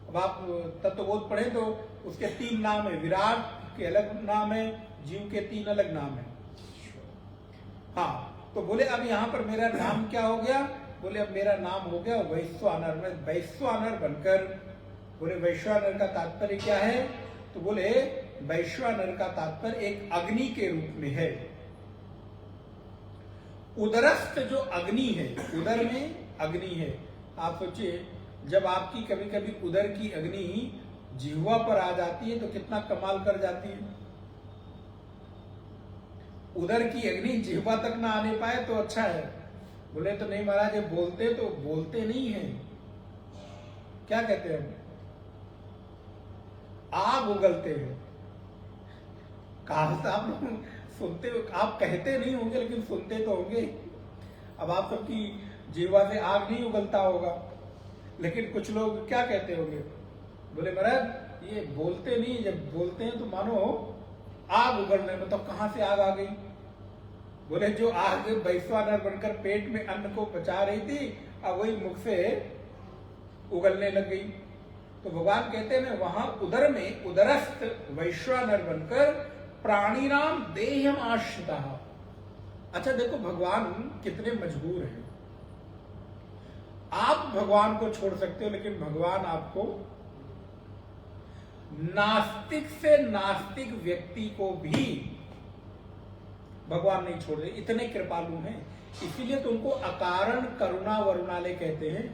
अब आप तत्वबोध पढ़े तो उसके 3 नाम है, विराट के अलग नाम है, जीव के 3 अलग नाम है। हाँ, तो बोले अब यहां पर मेरा नाम क्या हो गया? बोले अब मेरा नाम हो गया वैश्वानर। मैं वैश्वानर बनकर, बोले वैश्वानर का तात्पर्य क्या है? तो बोले वैश्वानर का तात्पर्य एक अग्नि के रूप में है। उदरस्थ जो अग्नि है, उदर में अग्नि है। आप सोचिए जब आपकी कभी कभी उदर की अग्नि जिह्वा पर आ जाती है तो कितना कमाल कर जाती है। उदर की अग्नि जिह्वा तक ना आने पाए तो अच्छा है। बोले तो नहीं महाराज, ये बोलते तो बोलते नहीं है, क्या कहते हैं? आग उगलते हैं। कहा आप लोग सुनते हो, आप कहते नहीं होंगे लेकिन सुनते तो होंगे। अब आप सबकी जिह्वा से आग नहीं उगलता होगा, लेकिन कुछ लोग क्या कहते होंगे? बोले महाराज ये बोलते नहीं, जब बोलते हैं तो मानो आग उगलने, मतलब कहां से आग आ गई? बोले जो आग वैश्वानर बनकर पेट में अन्न को पचा रही थी, अब वही मुख से उगलने लग गई। तो भगवान कहते हैं मैं वहां उदर में उदरस्थ वैश्वानर बनकर प्राणीनाम देहम आश्रिता। अच्छा देखो भगवान कितने मजबूर हैं। आप भगवान को छोड़ सकते हो लेकिन भगवान आपको नास्तिक से नास्तिक व्यक्ति को भी भगवान नहीं छोड़ रहे, इतने कृपालु हैं। इसीलिए तो उनको अकारण करुणा वरुणालय कहते हैं,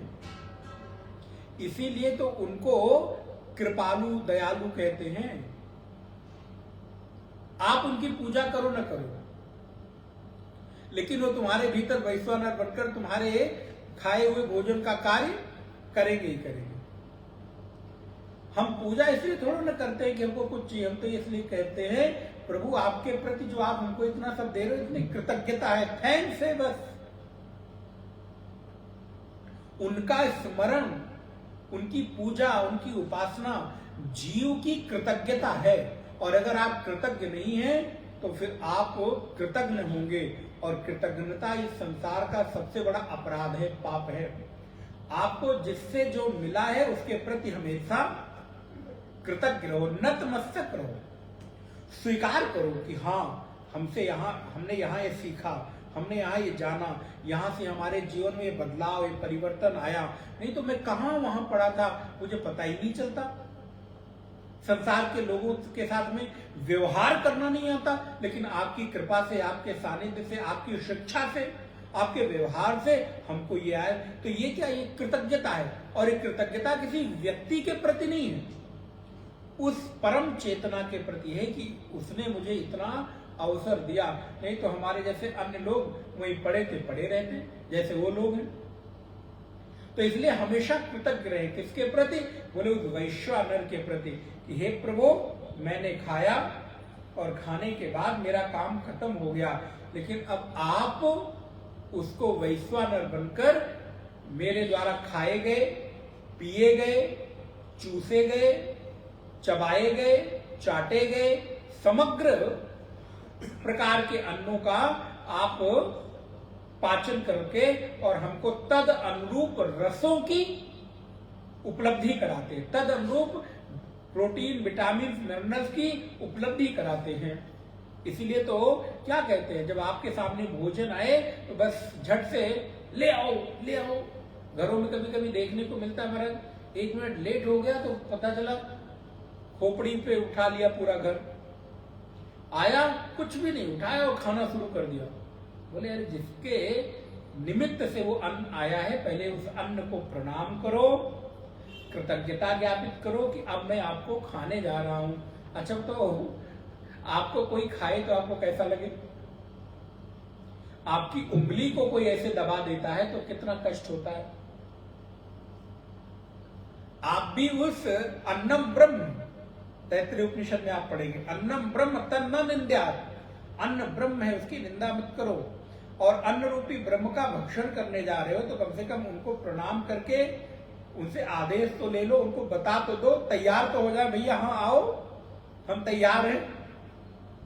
इसीलिए तो उनको कृपालु दयालु कहते हैं। आप उनकी पूजा करो न करो, लेकिन वो तुम्हारे भीतर वैश्वानर बनकर तुम्हारे खाए हुए भोजन का कार्य करेंगे ही करेंगे। हम पूजा इसलिए थोड़ा न करते हैं कि हमको कुछ चाहिए, हम तो इसलिए कहते हैं प्रभु आपके प्रति जो आप हमको इतना सब दे रहे हो, इतनी कृतज्ञता है, थैंक्स है बस। उनका स्मरण, उनकी पूजा, उनकी उपासना जीव की कृतज्ञता है। और अगर आप कृतज्ञ नहीं हैं तो फिर आप कृतज्ञ होंगे, और कृतज्ञता इस संसार का सबसे बड़ा अपराध है, पाप है। आपको जिससे जो मिला है उसके प्रति हमेशा कृतज्ञ रहो, नतमस्तक रहो, स्वीकार करो कि हाँ हमने यहाँ ये सीखा, हमने यहाँ ये जाना, यहाँ से हमारे जीवन में ये बदलाव, ये परिवर्तन आया। नहीं तो मैं कहाँ वहां पड़ा था, मुझे पता ही नहीं चलता। संसार के लोगों के साथ में व्यवहार करना नहीं आता, लेकिन आपकी कृपा से, आपके सानिध्य से, आपकी शिक्षा से, आपके व्यवहार से हमको ये आया। तो ये क्या, ये कृतज्ञता है। और ये कृतज्ञता किसी व्यक्ति के प्रति नहीं है, उस परम चेतना के प्रति है कि उसने मुझे इतना अवसर दिया। नहीं तो हमारे जैसे अन्य लोग वहीं पड़े थे पड़े रहते जैसे वो लोग हैं। तो इसलिए हमेशा कृतज्ञ रहे, किसके प्रति? बोले उस वैश्वानर के प्रति कि हे प्रभु, मैंने खाया और खाने के बाद मेरा काम खत्म हो गया, लेकिन अब आप उसको वैश्वानर बनकर मेरे द्वारा खाए गए, पिए गए, चूसे गए, चबाए गए, चाटे गए, समग्र प्रकार के अन्नों का आप पाचन करके और हमको तद अनुरूप रसों की उपलब्धि कराते हैं, तद अनुरूप प्रोटीन, विटामिन, मिनरल्स की उपलब्धि कराते हैं। इसीलिए तो क्या कहते हैं, जब आपके सामने भोजन आए तो बस झट से ले आओ ले आओ। घरों में कभी कभी देखने को मिलता है, महाराज 1 मिनट लेट हो गया तो पता चला खोपड़ी पे उठा लिया पूरा घर, आया कुछ भी नहीं, उठाया और खाना शुरू कर दिया। बोले यार, जिसके निमित्त से वो अन्न आया है, पहले उस अन्न को प्रणाम करो, कृतज्ञता ज्ञापित करो कि अब मैं आपको खाने जा रहा हूं। अच्छा तो आपको कोई खाए तो आपको कैसा लगे? आपकी उंगली को कोई ऐसे दबा देता है तो कितना कष्ट होता है। आप भी उस अन्नम ब्रह्म, तैत्तिरीय उपनिषद में आप पढ़ेंगे, अन्नम ब्रह्म तन्न निंद्यात्, अन्न ब्रह्म है उसकी निंदा मत करो। और अन्न रूपी ब्रह्म का भक्षण करने जा रहे हो तो कम से कम उनको प्रणाम करके उनसे आदेश तो ले लो, उनको बता तो दो, तैयार तो हो जाए, भैया हाँ आओ हम तैयार हैं।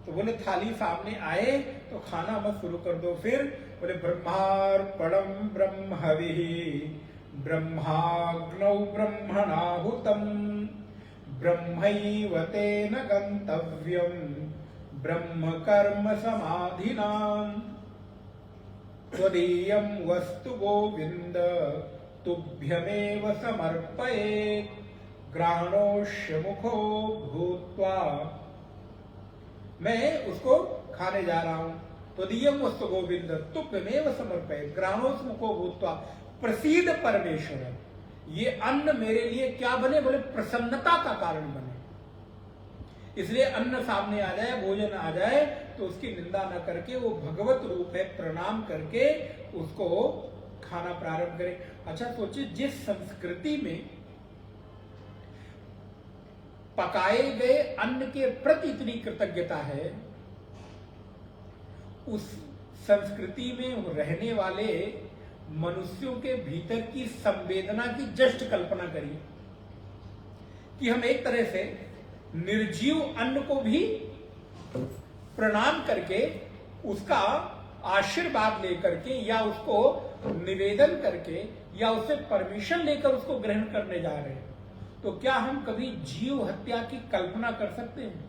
तो बोले थाली सामने आए तो खाना मत शुरू कर दो। फिर बोले ब्रह्मार्पणम ब्रह्म हविः ब्रह्माग्नौ ब्रह्मणाहुतम ब्रह्मैव तेन गंतव्यम ब्रह्म कर्म समाधिना त्वदीयं वस्तु गोविंद तुभ्यमेव समर्पयेत् ग्राणोष्य मुखो भूत्वा। मैं उसको खाने जा रहा हूं। त्वदीयं वस्तु गोविंद तुभ्यमेव समर्पयेत् ग्राणोष्य मुखो भूत्वा। प्रसीद परमेश्वर, ये अन्न मेरे लिए क्या बने? बोले प्रसन्नता का कारण बने। इसलिए अन्न सामने आ जाए, भोजन आ जाए तो उसकी निंदा न करके, वो भगवत रूप है, प्रणाम करके उसको खाना प्रारंभ करें। अच्छा सोचिए, जिस संस्कृति में पकाए गए अन्न के प्रति इतनी कृतज्ञता है, उस संस्कृति में रहने वाले मनुष्यों के भीतर की संवेदना की जस्ट कल्पना करिए कि हम एक तरह से निर्जीव अन्न को भी प्रणाम करके, उसका आशीर्वाद लेकर के, या उसको निवेदन करके, या उससे परमिशन लेकर उसको ग्रहण करने जा रहे हैं। तो क्या हम कभी जीव हत्या की कल्पना कर सकते हैं?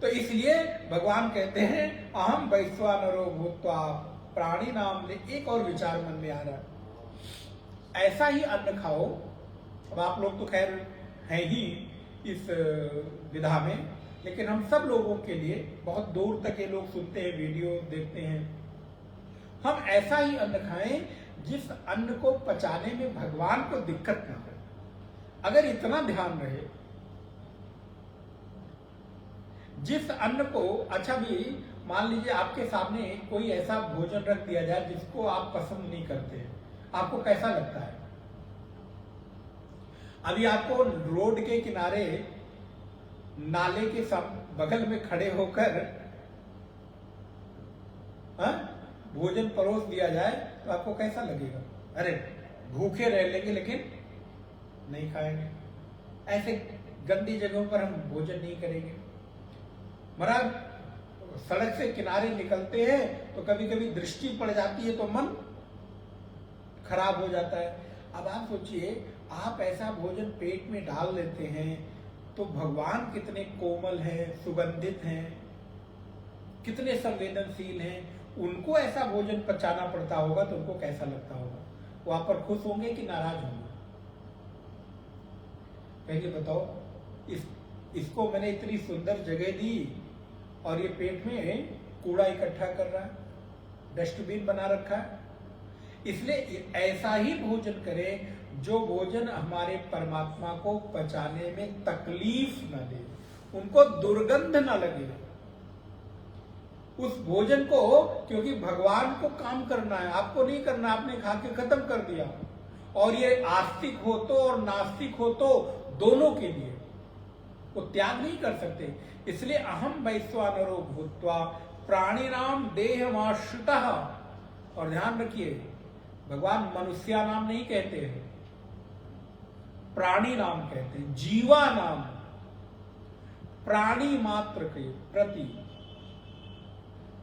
तो इसलिए भगवान कहते हैं अहम वैश्वानरो भूत्वा प्राणी नाम। एक और विचार मन में आ रहा है, ऐसा ही अन्न खाओ अब आप लोग तो खैर हैं ही इस विधा में, लेकिन हम सब लोगों के लिए बहुत दूर तक ये लोग सुनते हैं, वीडियो देखते हैं, हम ऐसा ही अन्न खाएं जिस अन्न को पचाने में भगवान को दिक्कत ना हो। अगर इतना ध्यान रहे, जिस अन्न को, अच्छा भी मान लीजिए आपके सामने कोई ऐसा भोजन रख दिया जाए जिसको आप पसंद नहीं करते, आपको कैसा लगता है? अभी आपको रोड के किनारे नाले के बगल में खड़े होकर भोजन परोस दिया जाए तो आपको कैसा लगेगा? अरे भूखे रह लेंगे लेकिन नहीं खाएंगे। ऐसे गंदी जगहों पर हम भोजन नहीं करेंगे। महाराज सड़क से किनारे निकलते हैं तो कभी कभी दृष्टि पड़ जाती है तो मन खराब हो जाता है। अब आप सोचिए, आप ऐसा भोजन पेट में डाल लेते हैं तो भगवान कितने कोमल हैं, सुगंधित हैं, कितने संवेदनशील हैं, उनको ऐसा भोजन पचाना पड़ता होगा तो उनको कैसा लगता होगा? वो आप पर खुश होंगे कि नाराज होंगे? पहले बताओ। इसको मैंने इतनी सुंदर जगह दी और ये पेट में कूड़ा इकट्ठा कर रहा है, डस्टबिन बना रखा है। इसलिए ऐसा ही भोजन करें जो भोजन हमारे परमात्मा को पचाने में तकलीफ न दे, उनको दुर्गंध न लगे उस भोजन को, क्योंकि भगवान को काम करना है, आपको नहीं करना। आपने खा के खत्म कर दिया। और ये आस्तिक हो तो और नास्तिक हो तो दोनों के लिए वो त्याग नहीं कर सकते। इसलिए अहम वैश्वानरो भूत्वा प्राणिनाम देहमाश्रितः। और ध्यान रखिए, भगवान मनुष्या नाम नहीं कहते हैं, प्राणी नाम कहते हैं, जीवा नाम। प्राणी मात्र के प्रति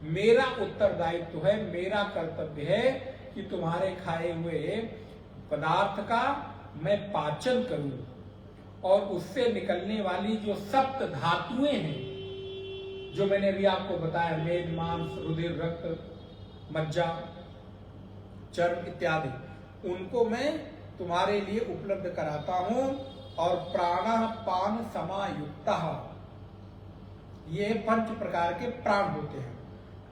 मेरा उत्तरदायित्व है, मेरा कर्तव्य है कि तुम्हारे खाए हुए पदार्थ का मैं पाचन करूं और उससे निकलने वाली जो सप्त धातुएं हैं, जो मैंने अभी आपको बताया, मेद, मांस, रुधिर, रक्त, मज्जा, चर्म इत्यादि, उनको मैं तुम्हारे लिए उपलब्ध कराता हूं। और प्राण पान समायुक्ता, ये 5 प्रकार के प्राण होते हैं।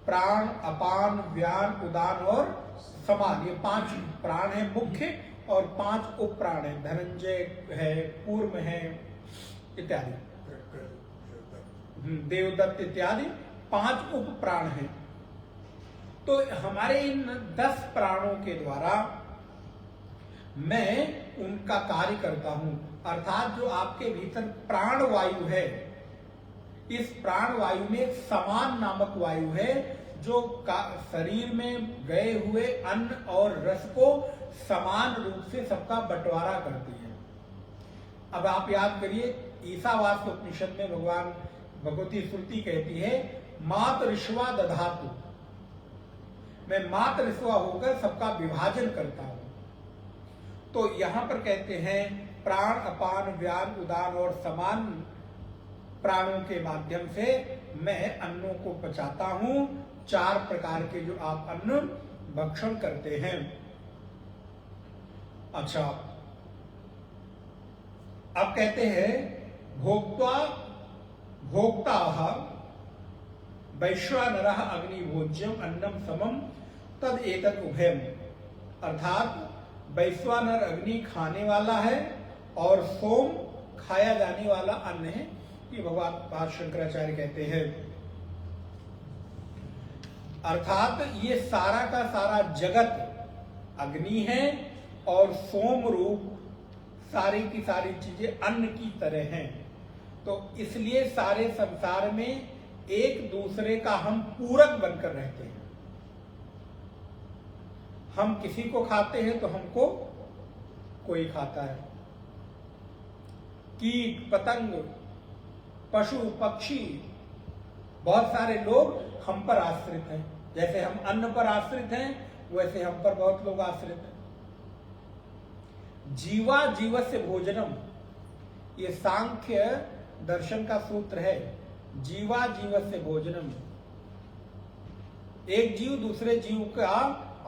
प्राण, अपान, व्यान, उदान और समान, ये 5 प्राण है मुख्य, और 5 उप प्राण है, धनंजय है, कूर्म है इत्यादि, देवदत्त इत्यादि 5 उप प्राण हैं। तो हमारे इन 10 प्राणों के द्वारा मैं उनका कार्य करता हूं। अर्थात जो आपके भीतर प्राण वायु है, इस प्राण वायु में समान नामक वायु है, जो शरीर में गए हुए अन्न और रस को समान रूप से सबका बंटवारा करती है। अब आप याद करिए, ईसावास्य उपनिषद में भगवान भगवती श्रुति कहती है, मात ऋष्वा दधातु, मैं मात ऋष्वा होकर सबका विभाजन करता हूं। तो यहां पर कहते हैं प्राण, अपान, व्यान, उदान और समान प्राणों के माध्यम से मैं अन्नों को पचाता हूं। 4 प्रकार के जो आप अन्न भक्षण करते हैं। अच्छा, अब कहते हैं भोक्ता वैश्वानरः अग्निभोज्यम अन्नम समम तद एतत् उभयम। अर्थात वैश्वानर अग्नि खाने वाला है और सोम खाया जाने वाला अन्न है, ये भगवान शंकराचार्य कहते हैं। अर्थात ये सारा का सारा जगत अग्नि है और सोम रूप सारी की सारी चीजें अन्न की तरह हैं। तो इसलिए सारे संसार में एक दूसरे का हम पूरक बनकर रहते हैं। हम किसी को खाते हैं तो हमको कोई खाता है। कीट, पतंग, पशु, पक्षी, बहुत सारे लोग हम पर आश्रित हैं। जैसे हम अन्न पर आश्रित हैं, वैसे हम पर बहुत लोग आश्रित हैं। जीवा जीवस्य भोजनम, ये सांख्य दर्शन का सूत्र है। जीवा जीवस्य भोजनम, एक जीव दूसरे जीव का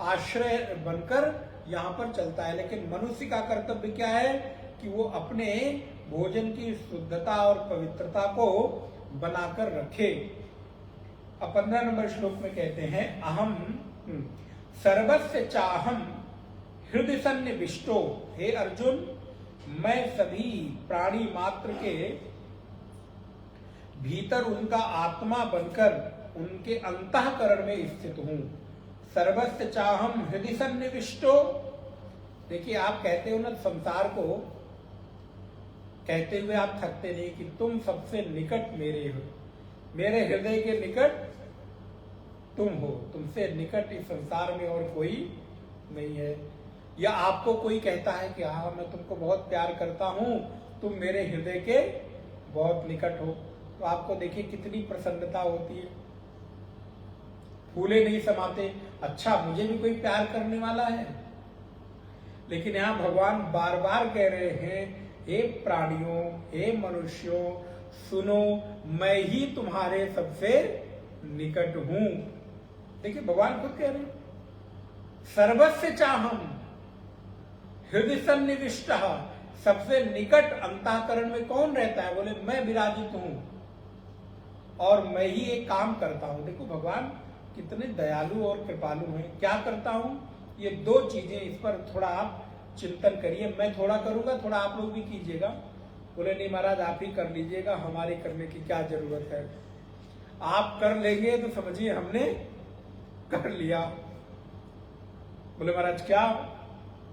आश्रय बनकर यहां पर चलता है। लेकिन मनुष्य का कर्तव्य क्या है कि वो अपने भोजन की शुद्धता और पवित्रता को बनाकर रखे। अब 15 नंबर श्लोक में कहते हैं, अहम सर्वस्य चाहम हृदय सन्निविष्टो, हे अर्जुन मैं सभी प्राणी मात्र के भीतर उनका आत्मा बनकर उनके अंतःकरण में स्थित हूं। सर्वस्य चाहम हृदय सन्निविष्टो, देखिए आप कहते हो ना संसार को कहते हुए आप थकते नहीं कि तुम सबसे निकट मेरे हो, मेरे हृदय के निकट तुम हो, तुमसे निकट इस संसार में और कोई नहीं है। या आपको कोई कहता है कि हाँ मैं तुमको बहुत प्यार करता हूं, तुम मेरे हृदय के बहुत निकट हो, तो आपको देखिए कितनी प्रसन्नता होती है, फूले नहीं समाते, अच्छा मुझे भी कोई प्यार करने वाला है। लेकिन यहां भगवान बार बार कह रहे हैं, हे प्राणियों, हे मनुष्यों, सुनो मैं ही तुम्हारे सबसे निकट हूं। देखिए भगवान खुद कह रहे हैं, सर्वस्य चाहम हृदय सन्निविष्ट, सबसे निकट अंतःकरण में कौन रहता है? बोले मैं विराजित हूं और मैं ही एक काम करता हूं। देखो भगवान कितने दयालु और कृपालु हैं। क्या करता हूं? ये दो चीजें, इस पर थोड़ा आप चिंतन करिए। मैं थोड़ा करूंगा, थोड़ा आप लोग भी कीजिएगा। बोले नहीं महाराज आप ही कर लीजिएगा, हमारे करने की क्या जरूरत है। आप कर लेंगे तो समझिए हमने कर लिया। बोले महाराज क्या?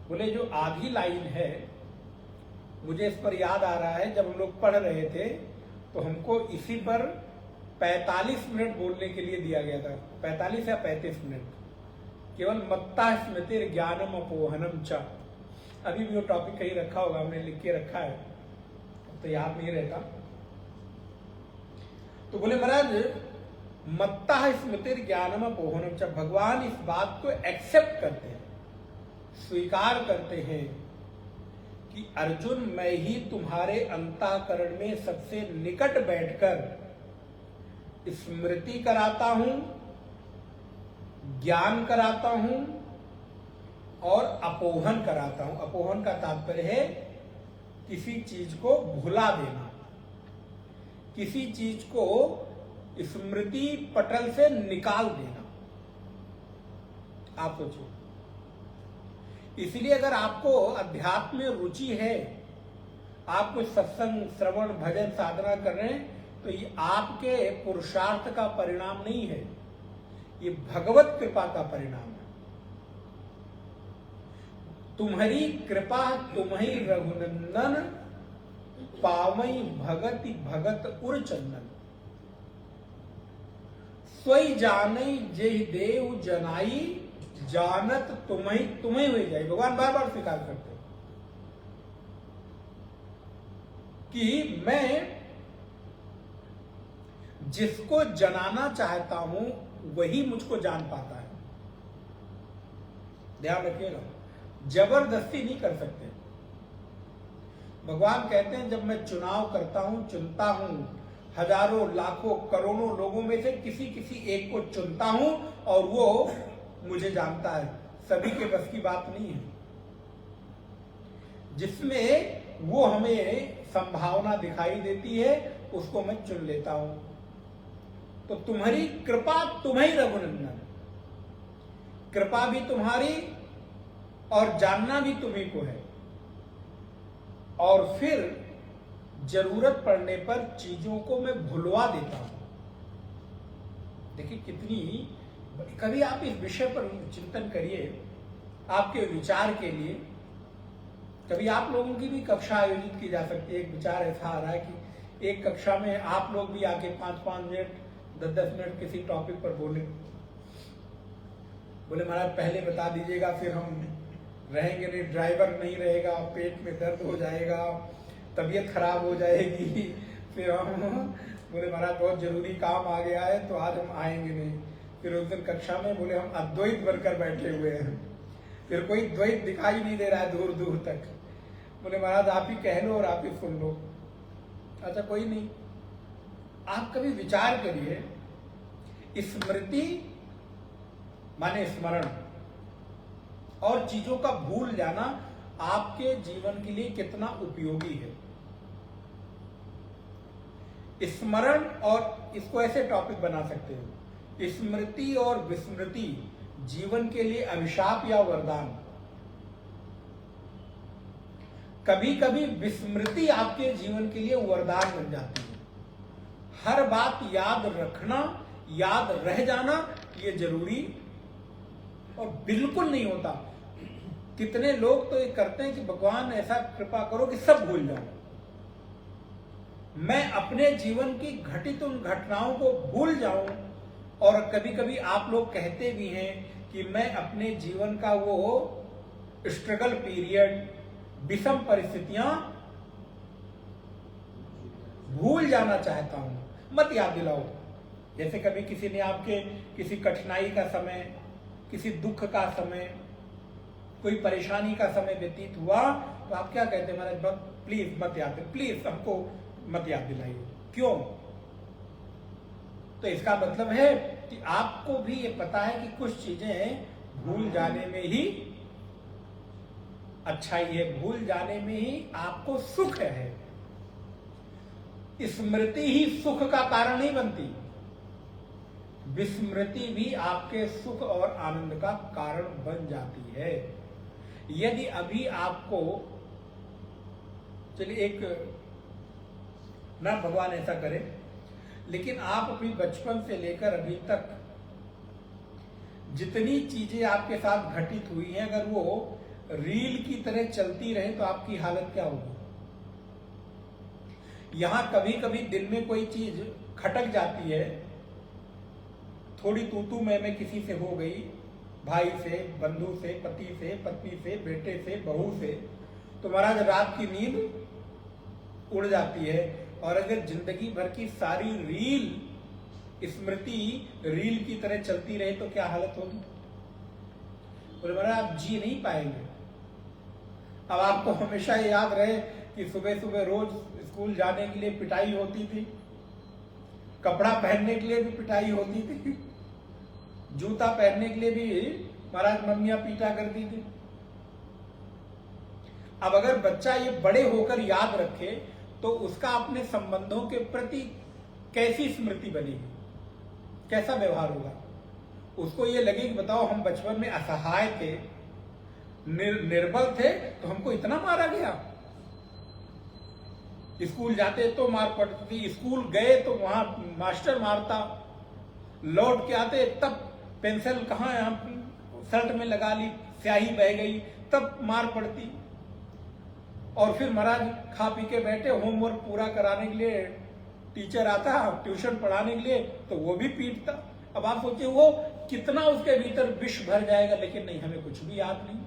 बोले जो आधी लाइन है, मुझे इस पर याद आ रहा है, जब हम लोग पढ़ रहे थे तो हमको इसी पर 45 मिनट बोलने के लिए दिया गया था, 45 या 35 मिनट, केवल मत्ता स्मृति ज्ञानम अपोहनम च। अभी भी वो टॉपिक कहीं रखा होगा, हमने लिख के रखा है, तो याद नहीं रहता। तो बोले महाराज मत्ता स्मृति ज्ञानम अपोहनम च, भगवान इस बात को एक्सेप्ट करते हैं, स्वीकार करते हैं कि अर्जुन मैं ही तुम्हारे अंतःकरण में सबसे निकट बैठकर स्मृति कराता हूं, ज्ञान कराता हूं और अपोहन कराता हूं। अपोहन का तात्पर्य है किसी चीज को भुला देना, किसी चीज को स्मृति पटल से निकाल देना। आप सोचिए, इसलिए अगर आपको अध्यात्म में रुचि है, आप कुछ सत्संग श्रवण भजन साधना कर रहे हैं, तो ये आपके पुरुषार्थ का परिणाम नहीं है, ये भगवत कृपा का परिणाम है। तुम्हारी कृपा तुम्ही रघुनंदन, पावई भगति भगत उर चंदन, स्वई जानई जेहि देव जनाई, जानत तुम्हें हुए जाए। भगवान बार बार स्वीकार करते हैं कि मैं जिसको जनाना चाहता हूं वही मुझको जान पाता है। ध्यान रखिएगा, जबरदस्ती नहीं कर सकते। भगवान कहते हैं जब मैं चुनाव करता हूं, चुनता हूं, हजारों लाखों करोड़ों लोगों में से किसी एक को चुनता हूं और वो मुझे जानता है। सभी के बस की बात नहीं है। जिसमें वो हमें संभावना दिखाई देती है उसको मैं चुन लेता हूं। तो तुम्हारी कृपा तुम्हें रघुनंदन, कृपा भी तुम्हारी और जानना भी तुम्हीं को है। और फिर जरूरत पड़ने पर चीजों को मैं भुलवा देता हूं। देखिए कितनी, कभी आप इस विषय पर चिंतन करिए, आपके विचार के लिए। कभी आप लोगों की भी कक्षा आयोजित की जा सकती है। एक विचार ऐसा आ रहा है कि एक कक्षा में आप लोग भी आके 5-5 मिनट 10-10 मिनट किसी टॉपिक पर बोले। बोले महाराज पहले बता दीजिएगा, फिर हम रहेंगे नहीं, ड्राइवर नहीं रहेगा, पेट में दर्द हो जाएगा, तबीयत खराब हो जाएगी, फिर हम बोले महाराज बहुत जरूरी काम आ गया है तो आज हम आएंगे नहीं। फिर उस दिन कक्षा में बोले हम अद्वैत बनकर बैठे हुए हैं, फिर कोई द्वैत दिखाई नहीं दे रहा है दूर दूर तक। बोले महाराज आप ही कह लो और आप ही सुन लो। अच्छा कोई नहीं, आप कभी विचार करिए, स्मृति माने स्मरण और चीजों का भूल जाना आपके जीवन के लिए कितना उपयोगी है। स्मरण, और इसको ऐसे टॉपिक बना सकते हो, स्मृति और विस्मृति जीवन के लिए अभिशाप या वरदान। कभी कभी विस्मृति आपके जीवन के लिए वरदान बन जाती है। हर बात याद रखना, याद रह जाना, ये जरूरी और बिल्कुल नहीं होता। कितने लोग तो ये करते हैं कि भगवान ऐसा कृपा करो कि सब भूल जाओ। मैं अपने जीवन की घटित उन घटनाओं को भूल जाऊं, और कभी कभी आप लोग कहते भी हैं कि मैं अपने जीवन का वो स्ट्रगल पीरियड, विषम परिस्थितियां भूल जाना चाहता हूं। मत याद दिलाओ। जैसे कभी किसी ने आपके किसी कठिनाई का समय, किसी दुख का समय, कोई परेशानी का समय व्यतीत हुआ, तो आप क्या कहते हैं, महाराज प्लीज मत याद, प्लीज हमको मत याद दिलाइए। क्यों? तो इसका मतलब है कि आपको भी ये पता है कि कुछ चीजें भूल जाने में ही अच्छाई है, भूल जाने में ही आपको सुख है। स्मृति ही सुख का कारण नहीं बनती, विस्मृति भी आपके सुख और आनंद का कारण बन जाती है। यदि अभी आपको, चलिए एक ना भगवान ऐसा करे, लेकिन आप अपनी बचपन से लेकर अभी तक जितनी चीजें आपके साथ घटित हुई हैं, अगर वो रील की तरह चलती रहे तो आपकी हालत क्या होगी। यहां कभी कभी दिन में कोई चीज खटक जाती है, थोड़ी तू मैं किसी से हो गई, भाई से, बंधु से, पति से, पत्नी से, बेटे से, बहू से, तो महाराज रात की नींद उड़ जाती है। और अगर जिंदगी भर की सारी रील, स्मृति रील की तरह चलती रहे तो क्या हालत होगी। बोले महाराज आप जी नहीं पाएंगे। अब आपको हमेशा याद रहे कि सुबह सुबह रोज स्कूल जाने के लिए पिटाई होती थी, कपड़ा पहनने के लिए भी पिटाई होती थी, जूता पहनने के लिए भी महाराज मम्मियां पीटा करती थी। अब अगर बच्चा ये बड़े होकर याद रखे तो उसका अपने संबंधों के प्रति कैसी स्मृति बनेगी, कैसा व्यवहार होगा। उसको ये लगे कि बताओ हम बचपन में असहाय थे, निर्बल थे, तो हमको इतना मारा गया। स्कूल जाते तो मार पड़ती थी, स्कूल गए तो वहां मास्टर मारता, लौट के आते तब पेंसिल कहाँ शर्ट में लगा ली, स्याही बह गई, तब मार पड़ती। और फिर महाराज खा पी के बैठे, होमवर्क पूरा कराने के लिए टीचर आता, ट्यूशन पढ़ाने के लिए, तो वो भी पीटता। अब आप सोचिए वो कितना उसके भीतर विष भर जाएगा, लेकिन नहीं, हमें कुछ भी याद नहीं।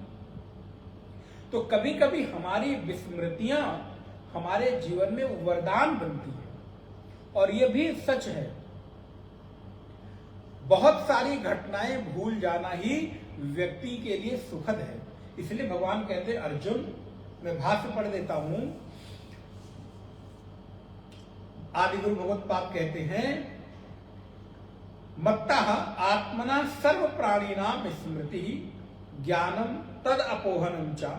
तो कभी कभी हमारी विस्मृतियां हमारे जीवन में वरदान बनती है, और ये भी सच है। बहुत सारी घटनाएं भूल जाना ही व्यक्ति के लिए सुखद है। इसलिए भगवान कहते हैं, अर्जुन, मैं भाष्य पढ़ देता हूं। आदि गुरु भगवत पाद कहते हैं, मत्तः आत्मना सर्व प्राणिनाम स्मृति ज्ञानम तद अपोहनम च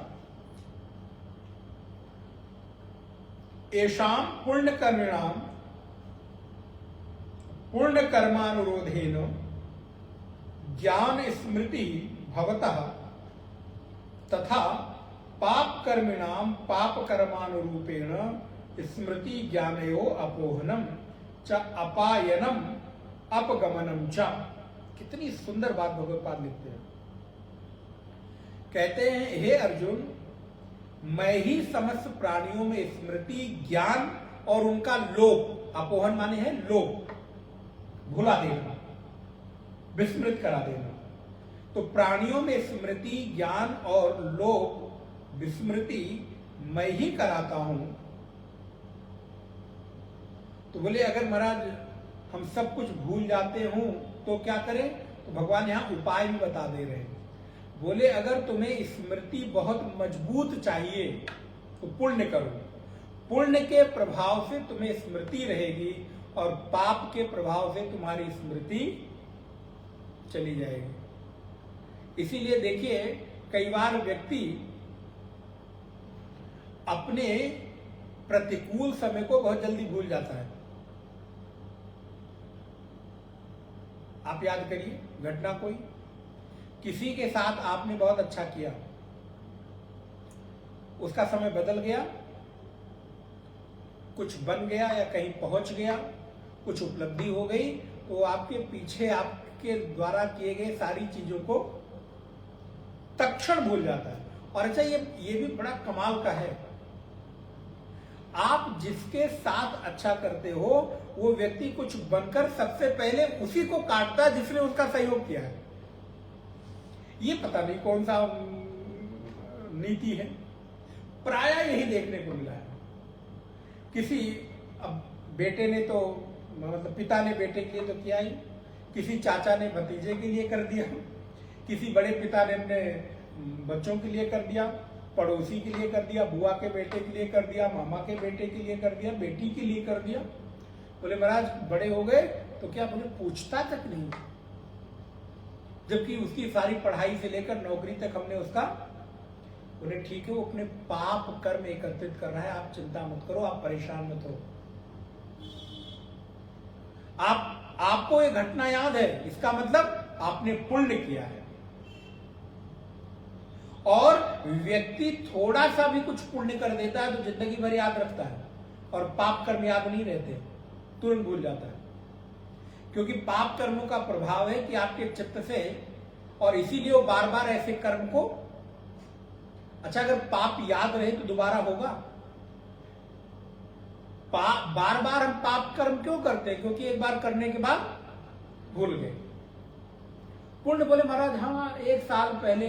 एषाम पुण्य कर्मिणाम पूर्ण कर्मानुरोधेन ज्ञान स्मृति भवतः तथा पाप कर्मिणाम पाप कर्मानुरूपेण स्मृति ज्ञानयो अपोहनम च अपायनम अपगमनम च। कितनी सुंदर बात भगवत्पाद लिखते हैं। कहते हैं, हे अर्जुन, मैं ही समस्त प्राणियों में स्मृति, ज्ञान और उनका लोप, अपोहन माने है लोप, भुला देना, विस्मृत करा देना। तो प्राणियों में स्मृति, ज्ञान और लोप, विस्मृति मैं ही कराता हूं। तो बोले अगर महाराज हम सब कुछ भूल जाते हूं तो क्या करें। तो भगवान यहां उपाय भी बता दे रहे हैं। बोले अगर तुम्हें स्मृति बहुत मजबूत चाहिए तो पुण्य करो, पुण्य के प्रभाव से तुम्हें स्मृति रहेगी, और पाप के प्रभाव से तुम्हारी स्मृति चली जाएगी। इसीलिए देखिए, कई बार व्यक्ति अपने प्रतिकूल समय को बहुत जल्दी भूल जाता है। आप याद करिए घटना कोई, किसी के साथ आपने बहुत अच्छा किया, उसका समय बदल गया, कुछ बन गया या कहीं पहुंच गया, कुछ उपलब्धि हो गई, तो आपके पीछे आपके द्वारा किए गए सारी चीजों को तत्क्षण भूल जाता है। और अच्छा, ये भी बड़ा कमाल का है, आप जिसके साथ अच्छा करते हो वो व्यक्ति कुछ बनकर सबसे पहले उसी को काटता है जिसने उसका सहयोग किया है। ये पता नहीं कौन सा नीति है, प्रायः यही देखने को मिला है। किसी अब बेटे ने तो मतलब पिता ने बेटे के लिए तो किया ही, किसी चाचा ने भतीजे के लिए कर दिया, किसी बड़े पिता ने अपने बच्चों के लिए कर दिया, पड़ोसी के लिए कर दिया, बुआ के बेटे के लिए कर दिया, मामा के बेटे के लिए कर दिया, बेटी के लिए कर दिया। बोले महाराज बड़े हो गए तो क्या, बोले पूछता तक नहीं, जबकि उसकी सारी पढ़ाई से लेकर नौकरी तक हमने उसका। बोले ठीक है, वो अपने पाप कर्म एकत्रित कर रहा है, आप चिंता मत करो, आप परेशान मत हो। आपको ये घटना याद है, इसका मतलब आपने पुण्य किया है। और व्यक्ति थोड़ा सा भी कुछ पुण्य कर देता है तो जिंदगी भर याद रखता है, और पाप कर्म याद नहीं रहते, तुरंत भूल जाता है। क्योंकि पाप कर्मों का प्रभाव है कि आपके चित्त से, और इसीलिए वो बार बार ऐसे कर्म को, अच्छा अगर पाप याद रहे तो दोबारा होगा। बार बार हम पाप कर्म क्यों करते हैं? क्योंकि एक बार करने के बाद भूल गए। पुण्य, बोले महाराज हाँ 1 साल पहले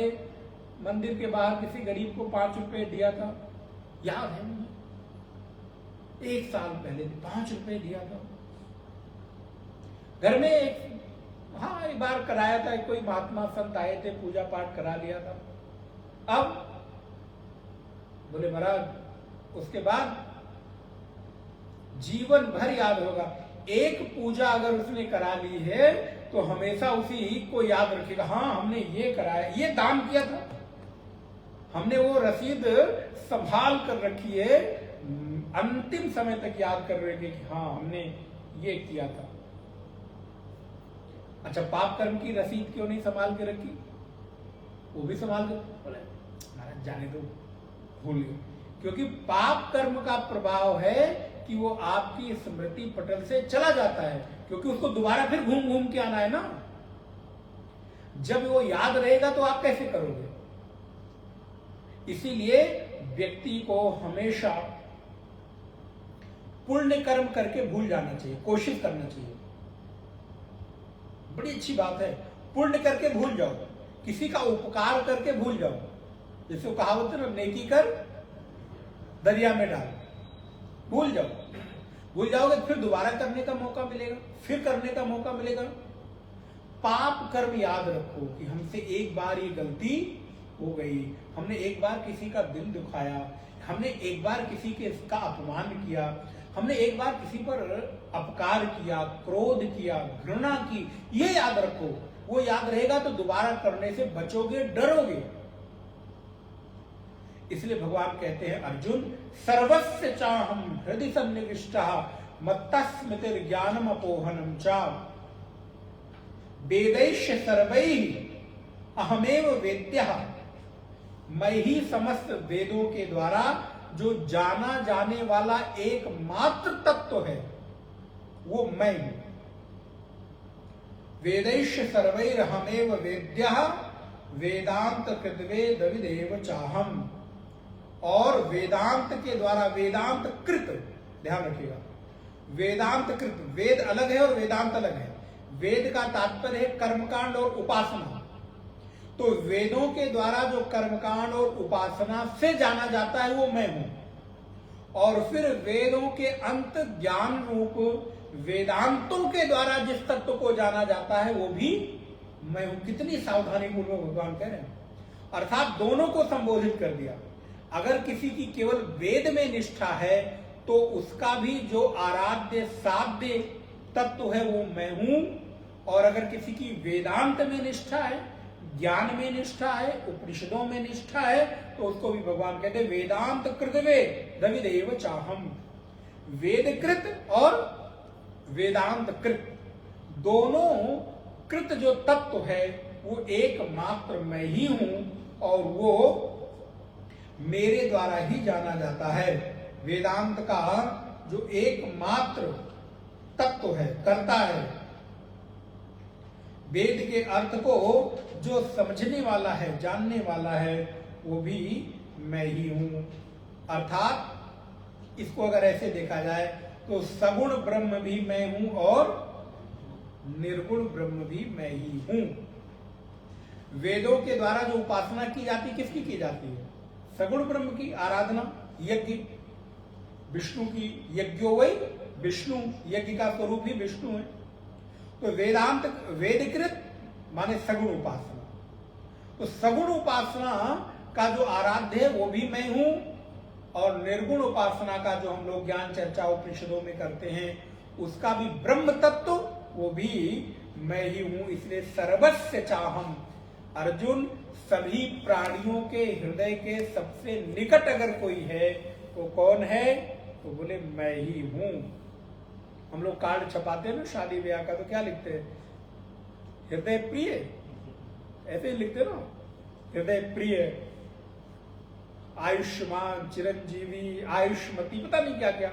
मंदिर के बाहर किसी गरीब को 5 रुपए दिया था, याद है मुझे, 1 साल पहले 5 रुपए दिया था। घर में एक बार कराया था, कोई महात्मा संत आए थे, पूजा पाठ करा लिया था। अब बोले महाराज उसके बाद जीवन भर याद होगा। एक पूजा अगर उसने करा ली है तो हमेशा उसी को याद रखेगा, हाँ हमने ये कराया, ये दान किया था, हमने वो रसीद संभाल कर रखी है, अंतिम समय तक याद कर रहे थे कि हाँ हमने ये किया था। अच्छा, पाप कर्म की रसीद क्यों नहीं संभाल के रखी? वो भी संभाल के, बोले महाराज जाने दो, भूल गए। क्योंकि पाप कर्म का प्रभाव है कि वो आपकी स्मृति पटल से चला जाता है, क्योंकि उसको दोबारा फिर घूम घूम के आना है ना। जब वो याद रहेगा तो आप कैसे करोगे? इसीलिए व्यक्ति को हमेशा पुण्य कर्म करके भूल जाना चाहिए, कोशिश करना चाहिए। बड़ी अच्छी बात है, पुण्य करके भूल जाओ, किसी का उपकार करके भूल जाओ। जैसे वो कहावत है ना, नेकी कर दरिया में डाल, भूल जाओ। भूल जाओगे फिर दोबारा करने का मौका मिलेगा, फिर करने का मौका मिलेगा। पाप कर्म याद रखो कि हमसे एक बार ये गलती हो गई, हमने एक बार किसी का दिल दुखाया, हमने एक बार किसी के इसका अपमान किया, हमने एक बार किसी पर अपकार किया, क्रोध किया, घृणा की, ये याद रखो। वो याद रहेगा तो दोबारा करने से बचोगे, डरोगे। इसलिए भगवान कहते हैं अर्जुन, सर्वस्य चाहम हृदय सन्निविष्टः मत्तस्मृतिर ज्ञानम अपोहनम चा वेदैश्य सर्वैः अहमेव वेद्यः। मैं ही समस्त वेदों के द्वारा जो जाना जाने वाला एकमात्र तत्व है वो मैं हूं। वेदैश्य सर्वैरहमेव वेद्यः वेदांत कृतवेद विदेव चाहम। और वेदांत के द्वारा, वेदांत कृत, ध्यान रखिएगा, वेदांत कृत, वेद अलग है और वेदांत अलग है। वेद का तात्पर्य है कर्मकांड और उपासना। तो वेदों के द्वारा जो कर्मकांड और उपासना से जाना जाता है वो मैं हूं। और फिर वेदों के अंत ज्ञान रूप वेदांतों के द्वारा जिस तत्व को जाना जाता है वो भी मैं हूं। कितनी सावधानी पूर्वक भगवान कह रहे हैं, अर्थात दोनों को संबोधित कर दिया। अगर किसी की केवल वेद में निष्ठा है तो उसका भी जो आराध्य साध्य तत्व है वो मैं हूं। और अगर किसी की वेदांत में निष्ठा है, ज्ञान में निष्ठा है, उपनिषदों में निष्ठा है, तो उसको भी भगवान कहते हैं वेदांत कृतवे दविदेव चाहम। वेदकृत और वेदांत कृत दोनों कृत जो तत्व है वो एकमात्र मैं ही हूं और वो मेरे द्वारा ही जाना जाता है। वेदांत का जो एकमात्र तत्व है, करता है, वेद के अर्थ को जो समझने वाला है, जानने वाला है, वो भी मैं ही हूं। अर्थात इसको अगर ऐसे देखा जाए तो सगुण ब्रह्म भी मैं हूं और निर्गुण ब्रह्म भी मैं ही हूं। वेदों के द्वारा जो उपासना की जाती है, किसकी की जाती है? सगुण ब्रह्म की आराधना, यज्ञ, विष्णु की। यज्ञो वै विष्णु, यज्ञ का स्वरूप ही विष्णु है। तो वेदांत वेदकृत माने सगुण उपासना। तो सगुण उपासना का जो आराध्य है वो भी मैं हूं और निर्गुण उपासना का जो हम लोग ज्ञान चर्चा उपनिषदों में करते हैं उसका भी ब्रह्म तत्व वो भी मैं ही हूं। इसलिए सर्वस्य चाहम। अर्जुन, सभी प्राणियों के हृदय के सबसे निकट अगर कोई है तो कौन है? तो बोले मैं ही हूं। हम लोग कार्ड छपाते हैं ना शादी ब्याह का, तो क्या लिखते हैं? हृदय प्रिय, ऐसे ही लिखते ना, हृदय प्रिय, आयुष्मान, चिरंजीवी, आयुष्मती, पता नहीं क्या क्या।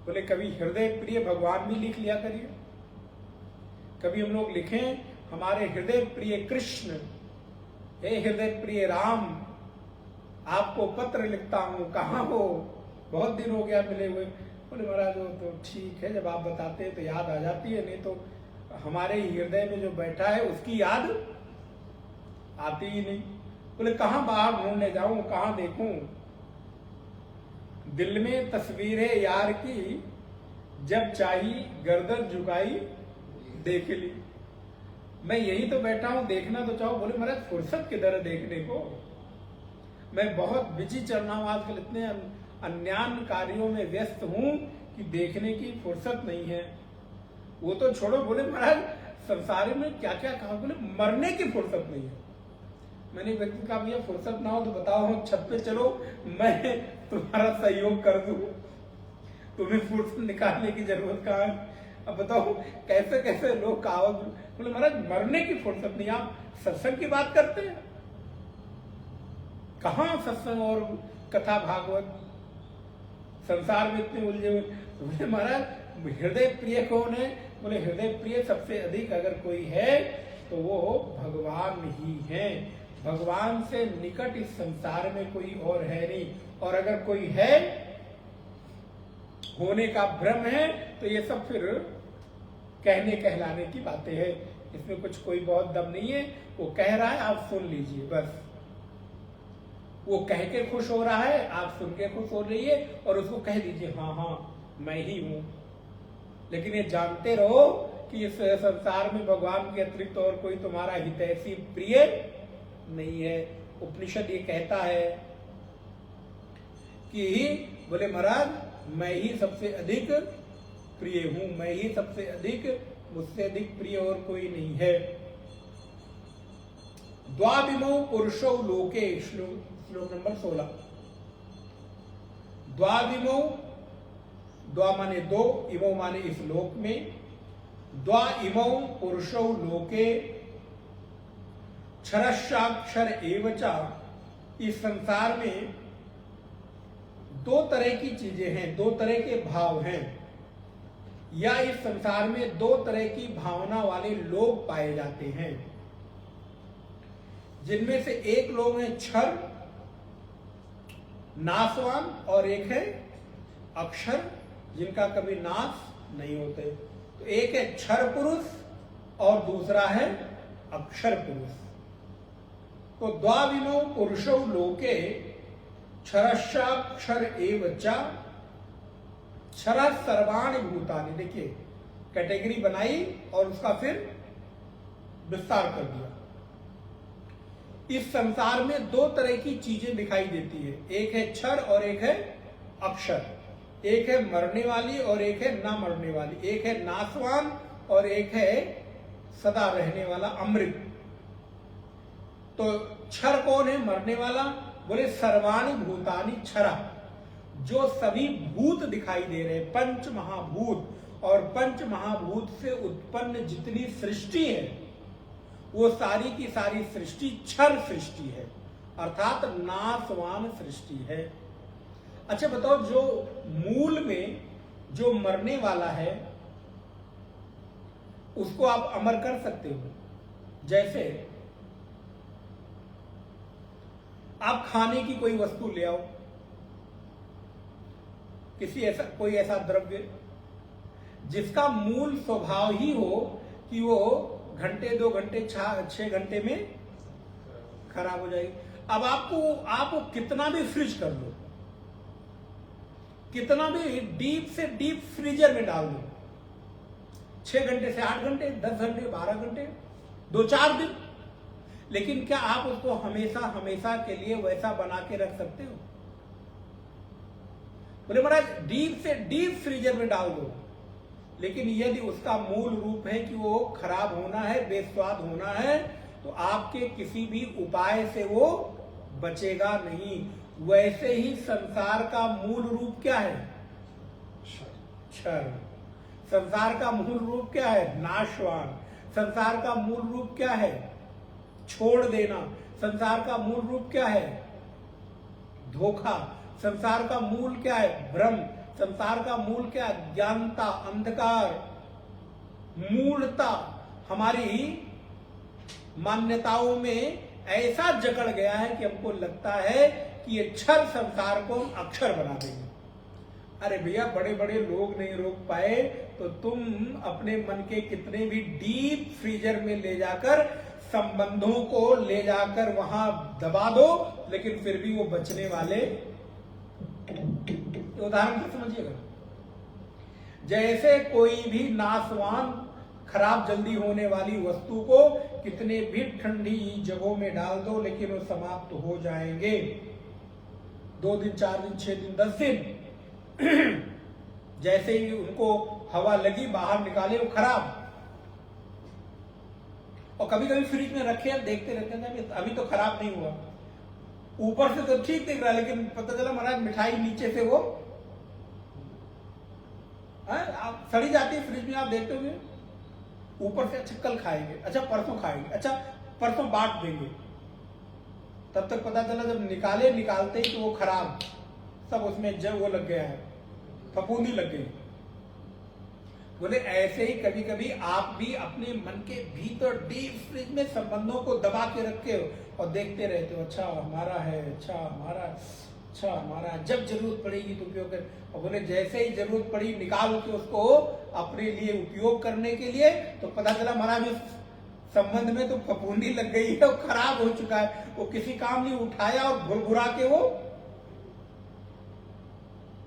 बोले कभी हृदय प्रिय भगवान भी लिख लिया करिए। कभी हम लोग लिखें हमारे हृदय प्रिय कृष्ण, हे हृदय प्रिय राम, आपको पत्र लिखता हूं, कहाँ हो, बहुत दिन हो गया मिले हुए। बोले महाराज वो तो ठीक है, जब आप बताते हैं तो याद आ जाती है, नहीं तो हमारे हृदय में जो बैठा है उसकी याद आती ही नहीं। बोले कहाँ बाहर ढूंढने जाऊं, कहाँ देखूं? दिल में तस्वीर है यार की, जब चाही गर्दन झुकाई देख ली। मैं यही तो बैठा हूं, देखना तो चाहो। बोले महाराज फुर्सत किधर है देखने को? मैं बहुत बिजी चल रहा हूं आजकल, इतने अन्यान्य कार्यों में व्यस्त हूं कि देखने की फुर्सत नहीं है। वो तो छोड़ो, बोले महाराज संसार में क्या क्या कहा, बोले मरने की फुर्सत नहीं है। मैंने व्यक्ति कहा भैया फुर्सत ना हो तो बताओ, छत पे चलो, मैं तुम्हारा सहयोग कर दूं, तुम्हें फुर्सत निकालने की जरूरत कहाँ है? अब बताओ कैसे कैसे लोग कहावत। बोले महाराज मरने की फुर्सत नहीं, आप सत्संग की बात करते हैं, कहाँ सत्संग और कथा भागवत, संसार में इतने उलझे हुए। तो बोले महाराज हृदय प्रिय कौन है? बोले हृदय प्रिय सबसे अधिक अगर कोई है तो वो भगवान ही है। भगवान से निकट इस संसार में कोई और है नहीं। और अगर कोई है, होने का भ्रम है, तो ये सब फिर कहने कहलाने की बातें हैं। इसमें कुछ कोई बहुत दम नहीं है। वो कह रहा है, आप सुन लीजिए बस। वो कह के खुश हो रहा है, आप सुन के खुश हो रहिए और उसको कह दीजिए हाँ हाँ मैं ही हूं। लेकिन ये जानते रहो कि इस संसार में भगवान के अतिरिक्त और कोई तुम्हारा हितैषी प्रिय नहीं है। उपनिषद ये कहता है कि बोले महाराज मैं ही सबसे अधिक प्रिय हूं, मैं ही सबसे अधिक, मुझसे अधिक प्रिय और कोई नहीं है। द्वाविमो पुरुषो लोके, श्लोक नंबर 16। द्वाविमो, द्वा माने दो, इमो माने इस लोक में, द्वा इमो पुरुषो लोके क्षरशाक्षर एवचा। इस संसार में दो तरह की चीजें हैं, दो तरह के भाव हैं, या इस संसार में दो तरह की भावना वाले लोग पाए जाते हैं, जिनमें से एक लोग हैं क्षर नाशवान और एक है अक्षर जिनका कभी नाश नहीं होते। तो एक है क्षर पुरुष और दूसरा है अक्षर पुरुष। तो द्वाविनो पुरुषो लोके क्षरशाक्षर एवचा क्षर सर्वाणि भूतानि। देखिए कैटेगरी बनाई और उसका फिर विस्तार कर दिया। इस संसार में दो तरह की चीजें दिखाई देती है, एक है क्षर और एक है अक्षर। एक है मरने वाली और एक है ना मरने वाली। एक है नाशवान और एक है सदा रहने वाला अमृत। तो क्षर कौन है, मरने वाला? बोले सर्वाणि भूतानि क्षरा, जो सभी भूत दिखाई दे रहे, पंच महाभूत, और पंच महाभूत से उत्पन्न जितनी सृष्टि है वो सारी की सारी सृष्टि क्षर सृष्टि है, अर्थात नाशवान सृष्टि है। अच्छा बताओ, जो मूल में जो मरने वाला है उसको आप अमर कर सकते हो? जैसे आप खाने की कोई वस्तु ले आओ, कोई ऐसा द्रव्य जिसका मूल स्वभाव ही हो कि वो घंटे 2 घंटे 6 घंटे में खराब हो जाएगी। अब आप कितना भी फ्रिज कर लो, कितना भी डीप से डीप फ्रीजर में डाल दो, 6 घंटे से 8 घंटे, 10 घंटे, 12 घंटे, 2-4 दिन, लेकिन क्या आप उसको हमेशा हमेशा के लिए वैसा बना के रख सकते हो? बोले महाराज डीप से डीप फ्रीजर में डाल दो, लेकिन यदि उसका मूल रूप है कि वो खराब होना है, बेस्वाद होना है, तो आपके किसी भी उपाय से वो बचेगा नहीं। वैसे ही संसार का मूल रूप क्या है? क्षर। संसार का मूल रूप क्या है? नाशवान। संसार का मूल रूप क्या है? छोड़ देना। संसार का मूल रूप क्या है? धोखा। संसार का मूल क्या है? भ्रम। संसार का मूल क्या है? ज्ञानता, अंधकार। मूलता हमारी मान्यताओं में ऐसा जकड़ गया है कि हमको लगता है कि ये क्षर संसार को हम अक्षर बना देंगे। अरे भैया, बड़े बड़े लोग नहीं रोक पाए तो तुम अपने मन के कितने भी डीप फ्रीजर में ले जाकर संबंधों को ले जाकर वहां दबा दो, लेकिन फिर भी वो बचने वाले। उदाहरण से समझिएगा, जैसे कोई भी नाशवान खराब जल्दी होने वाली वस्तु को कितने भी ठंडी जगहों में डाल दो, लेकिन वो समाप्त हो जाएंगे 2 दिन, 4 दिन, 6 दिन, 10 दिन। जैसे ही उनको हवा लगी, बाहर निकाले, वो खराब। और कभी कभी फ्रिज में रखे, देखते रहते हैं अभी तो खराब नहीं हुआ, ऊपर से तो ठीक दिख रहा है, लेकिन पता चला महाराज मिठाई नीचे से वो आप सड़ी जाती है फ्रिज में। आप देखते होंगे ऊपर से, अच्छा कल खाएंगे, अच्छा परसों खाएंगे, अच्छा परसों बांट देंगे, तब तक पता चला जब निकालते ही तो वो खराब, सब उसमें जब वो लग गया है, फफूंदी लग गई। बोले ऐसे ही कभी कभी आप भी अपने मन के भीतर डीप फ्रिज में संबंधों को दबा के रखे हो और देखते रहते हो, अच्छा हमारा है, अच्छा हमारा, जब जरूरत पड़ेगी तो उपयोग कर। और बोले जैसे ही जरूरत पड़ी निकाल के उसको अपने लिए उपयोग करने के लिए, तो पता चला महाराज उस संबंध में तो फफूंदी लग गई है, वो खराब हो चुका है, वो किसी काम नहीं, उठाया और भुरभुरा के वो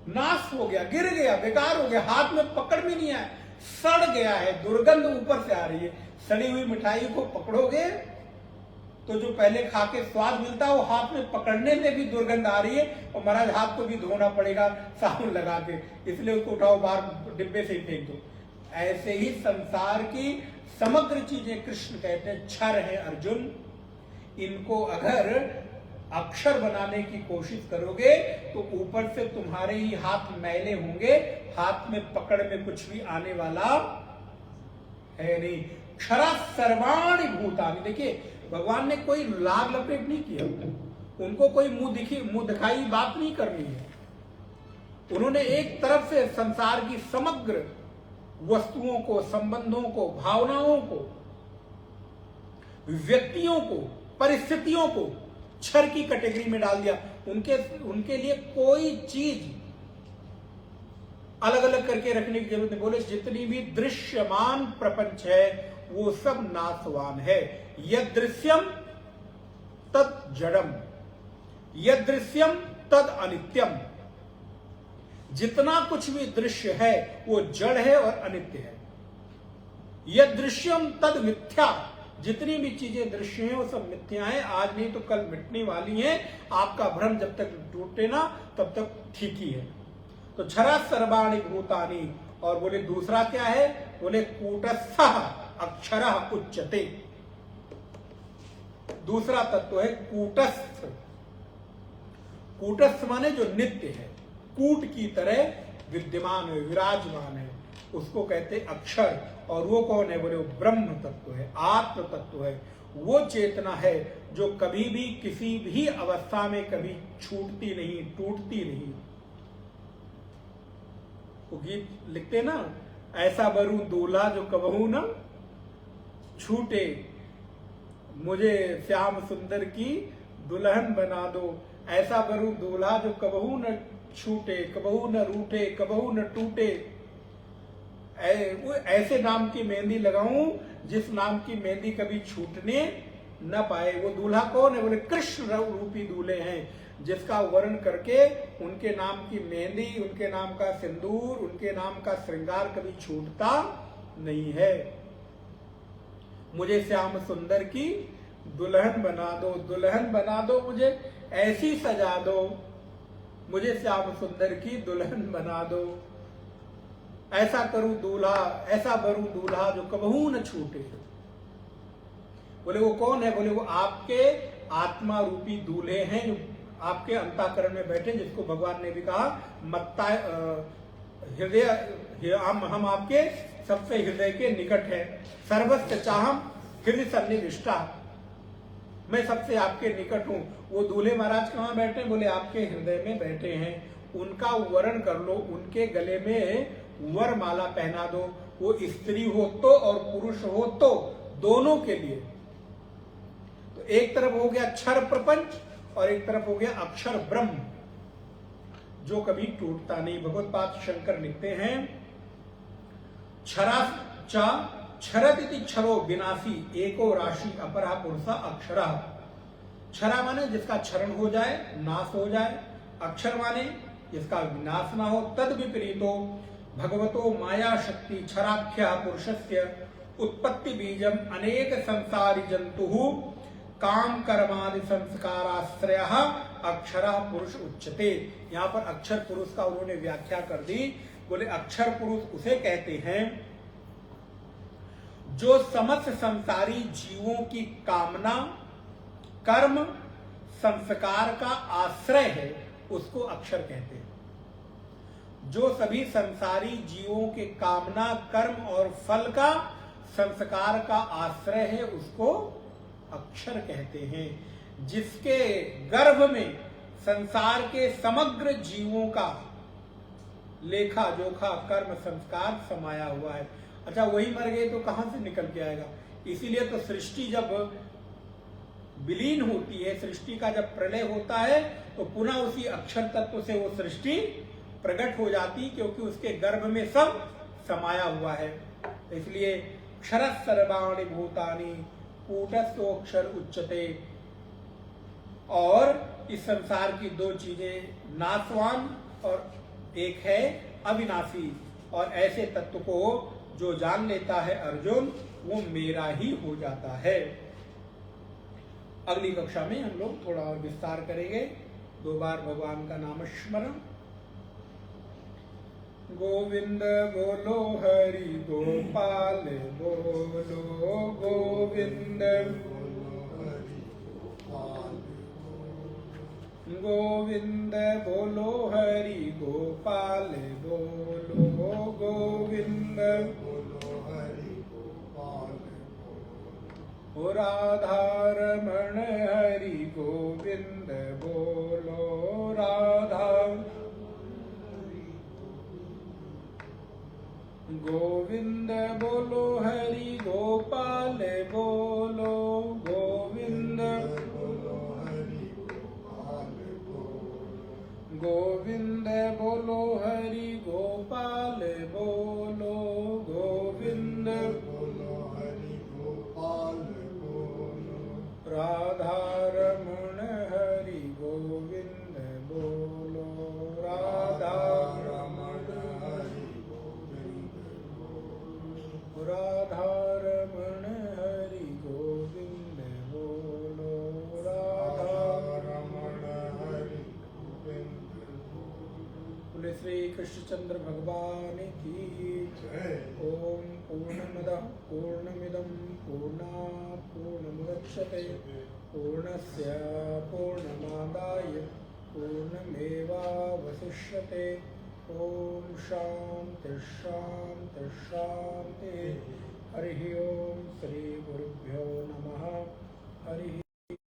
नाश हो गया, गिर गया, बेकार हो गया, हाथ में पकड़ भी नहीं आया, सड़ गया है, दुर्गंध ऊपर से आ रही है। सड़ी हुई मिठाई को पकड़ोगे तो जो पहले खा के स्वाद मिलता है वो हाथ में पकड़ने में भी दुर्गंध आ रही है, और महाराज हाथ को भी धोना पड़ेगा साबुन लगा के, इसलिए उसको उठाओ, बाहर डिब्बे से ही फेंक दो। ऐसे ही संसार की समग्र चीजें कृष्ण कहते हैं क्षर है अर्जुन, इनको अगर अक्षर बनाने की कोशिश करोगे तो ऊपर से तुम्हारे ही हाथ मैले होंगे, हाथ में पकड़ में कुछ भी आने वाला है नहीं। क्षरा सर्वाणि भूतानि। देखिए भगवान ने कोई लाग लपेट नहीं किया, उनको कोई मुंह दिखाई बात नहीं करनी है। उन्होंने एक तरफ से संसार की समग्र वस्तुओं को, संबंधों को, भावनाओं को, व्यक्तियों को, परिस्थितियों को क्षर की कैटेगरी में डाल दिया। उनके लिए कोई चीज अलग अलग करके रखने की जरूरत नहीं। बोले जितनी भी दृश्यमान प्रपंच है वो सब नाशवान है। यद दृश्यम तद जड़म, यद दृश्यम तद अनित्यम। जितना कुछ भी दृश्य है वो जड़ है और अनित्य है। यद दृश्यम तद मिथ्या। जितनी भी चीजें दृश्य हैं वो सब मिथ्या है, आज नहीं तो कल मिटने वाली हैं। आपका भ्रम जब तक टूटे ना तब तक ठीक ही है। तो क्षरा सर्वाणि भूतानि। और बोले दूसरा क्या है? बोले कूटस्थः अक्षरः उच्यते। दूसरा तत्व है कूटस्थ। कूटस्थ माने जो नित्य है, कूट की तरह विद्यमान है, विराजमान है, उसको कहते अक्षर। और वो कौन है? बोले वो ब्रह्म तत्व है, आत्म तत्व है। वो चेतना है जो कभी भी किसी भी अवस्था में कभी छूटती नहीं, टूटती नहीं। वो गीत लिखते ना, ऐसा बरू दूल्हा जो कबहू न छूटे, मुझे श्याम सुंदर की दुल्हन बना दो। ऐसा बरू दूल्हा जो कबहू न छूटे, कबहू न रूठे, कबहू न टूटे। ऐसे नाम की मेहंदी लगाऊं जिस नाम की मेहंदी कभी छूटने न पाए। वो दूल्हा कौन है? बोले कृष्ण रूपी दूल्हे हैं, जिसका वर्ण करके उनके नाम की मेहंदी, उनके नाम का सिंदूर, उनके नाम का श्रृंगार कभी छूटता नहीं है। मुझे श्याम सुंदर की दुल्हन बना दो, दुल्हन बना दो, मुझे ऐसी सजा दो, मुझे श्याम सुंदर की दुल्हन बना दो। ऐसा करूं दूल्हा, ऐसा बरूं दूल्हा जो कबहू न छूटे। बोले वो कौन है? बोले वो आपके आत्मा रूपी दूल्हे हैं, जो आपके अंतःकरण में बैठे, जिसको भगवान ने भी कहा मत्ता हृदय, हम आपके सबसे हृदय के निकट है। सर्वस्व चाहम हृदय सन्निविष्टा, मैं सबसे आपके निकट हूं। वो दूल्हे महाराज कहाँ बैठे? बोले आपके हृदय में बैठे हैं। उनका वर्ण कर लो, उनके गले में वर माला पहना दो। वो स्त्री हो तो और पुरुष हो तो, दोनों के लिए। तो एक तरफ हो गया क्षर प्रपंच और एक तरफ हो गया अक्षर ब्रह्म, जो कभी टूटता नहीं। भगवत पाद शंकर लिखते हैं, क्षरा चा क्षरत इति क्षरो विनाशी, एको राशि अपरा पुरुषा अक्षरा। क्षरा माने जिसका क्षरण हो जाए, नाश हो जाए। अक्षर माने जिसका विनाश ना हो। तद विपरीतो भगवतो माया शक्ति क्षराख्या पुरुषस्य उत्पत्ति बीजम अनेक संसारी जंतु काम कर्मादि संस्काराश्रय अक्षरा पुरुष उच्यते। यहाँ पर अक्षर पुरुष का उन्होंने व्याख्या कर दी। बोले अक्षर पुरुष उसे कहते हैं जो समस्त संसारी जीवों की कामना, कर्म, संस्कार का आश्रय है, उसको अक्षर कहते हैं। जो सभी संसारी जीवों के कामना, कर्म और फल का, संस्कार का आश्रय है, उसको अक्षर कहते हैं। जिसके गर्भ में संसार के समग्र जीवों का लेखा जोखा, कर्म, संस्कार समाया हुआ है। अच्छा, वही मर गए तो कहां से निकल के आएगा? इसीलिए तो सृष्टि जब विलीन होती है, सृष्टि का जब प्रलय होता है, तो पुनः उसी अक्षर तत्व से वो सृष्टि प्रकट हो जाती, क्योंकि उसके गर्भ में सब समाया हुआ है। इसलिए क्षर सर्वाणि भूतानि कूटस्थोक्षर उच्चते। और इस संसार की दो चीजें, नाशवान और एक है अविनाशी। और ऐसे तत्व को जो जान लेता है अर्जुन, वो मेरा ही हो जाता है। अगली कक्षा में हम लोग थोड़ा और विस्तार करेंगे। 2 बार भगवान का नाम स्मरण। गोविंद बोलो हरि गोपाल बोलो, गोविंद गोविंद बोलो हरि गोपाल बोलो, गोविंद बोलो हरि गोपाल बोलो। राधा रमण हरि गोविंद बोलो, राधा गोविंद बोलो हरि गोपाल बोलो, गोविंद बोलो हरि गोपाल बोलो, गोविंद बोलो हरि गोपाल बोलो, गोविंद बोलो हरि गोपाल बोलो। राधा रमण हरि गोविंद बोलो, राधा राधा रमण हरि गोविंद बोलो, राधा रमण हरि गोविंद बोलो। श्री कृष्णचंद्र भगवान की जय। ओम पूर्णमद पूर्णमिदं पूर्णात् पूर्णमुदच्यते पूर्णस्य पूर्णमादाय पूर्णमेवावशिष्यते। ओम शांति शांति शांति। हरि ओम। श्री गुरुभ्यो नमः। हरि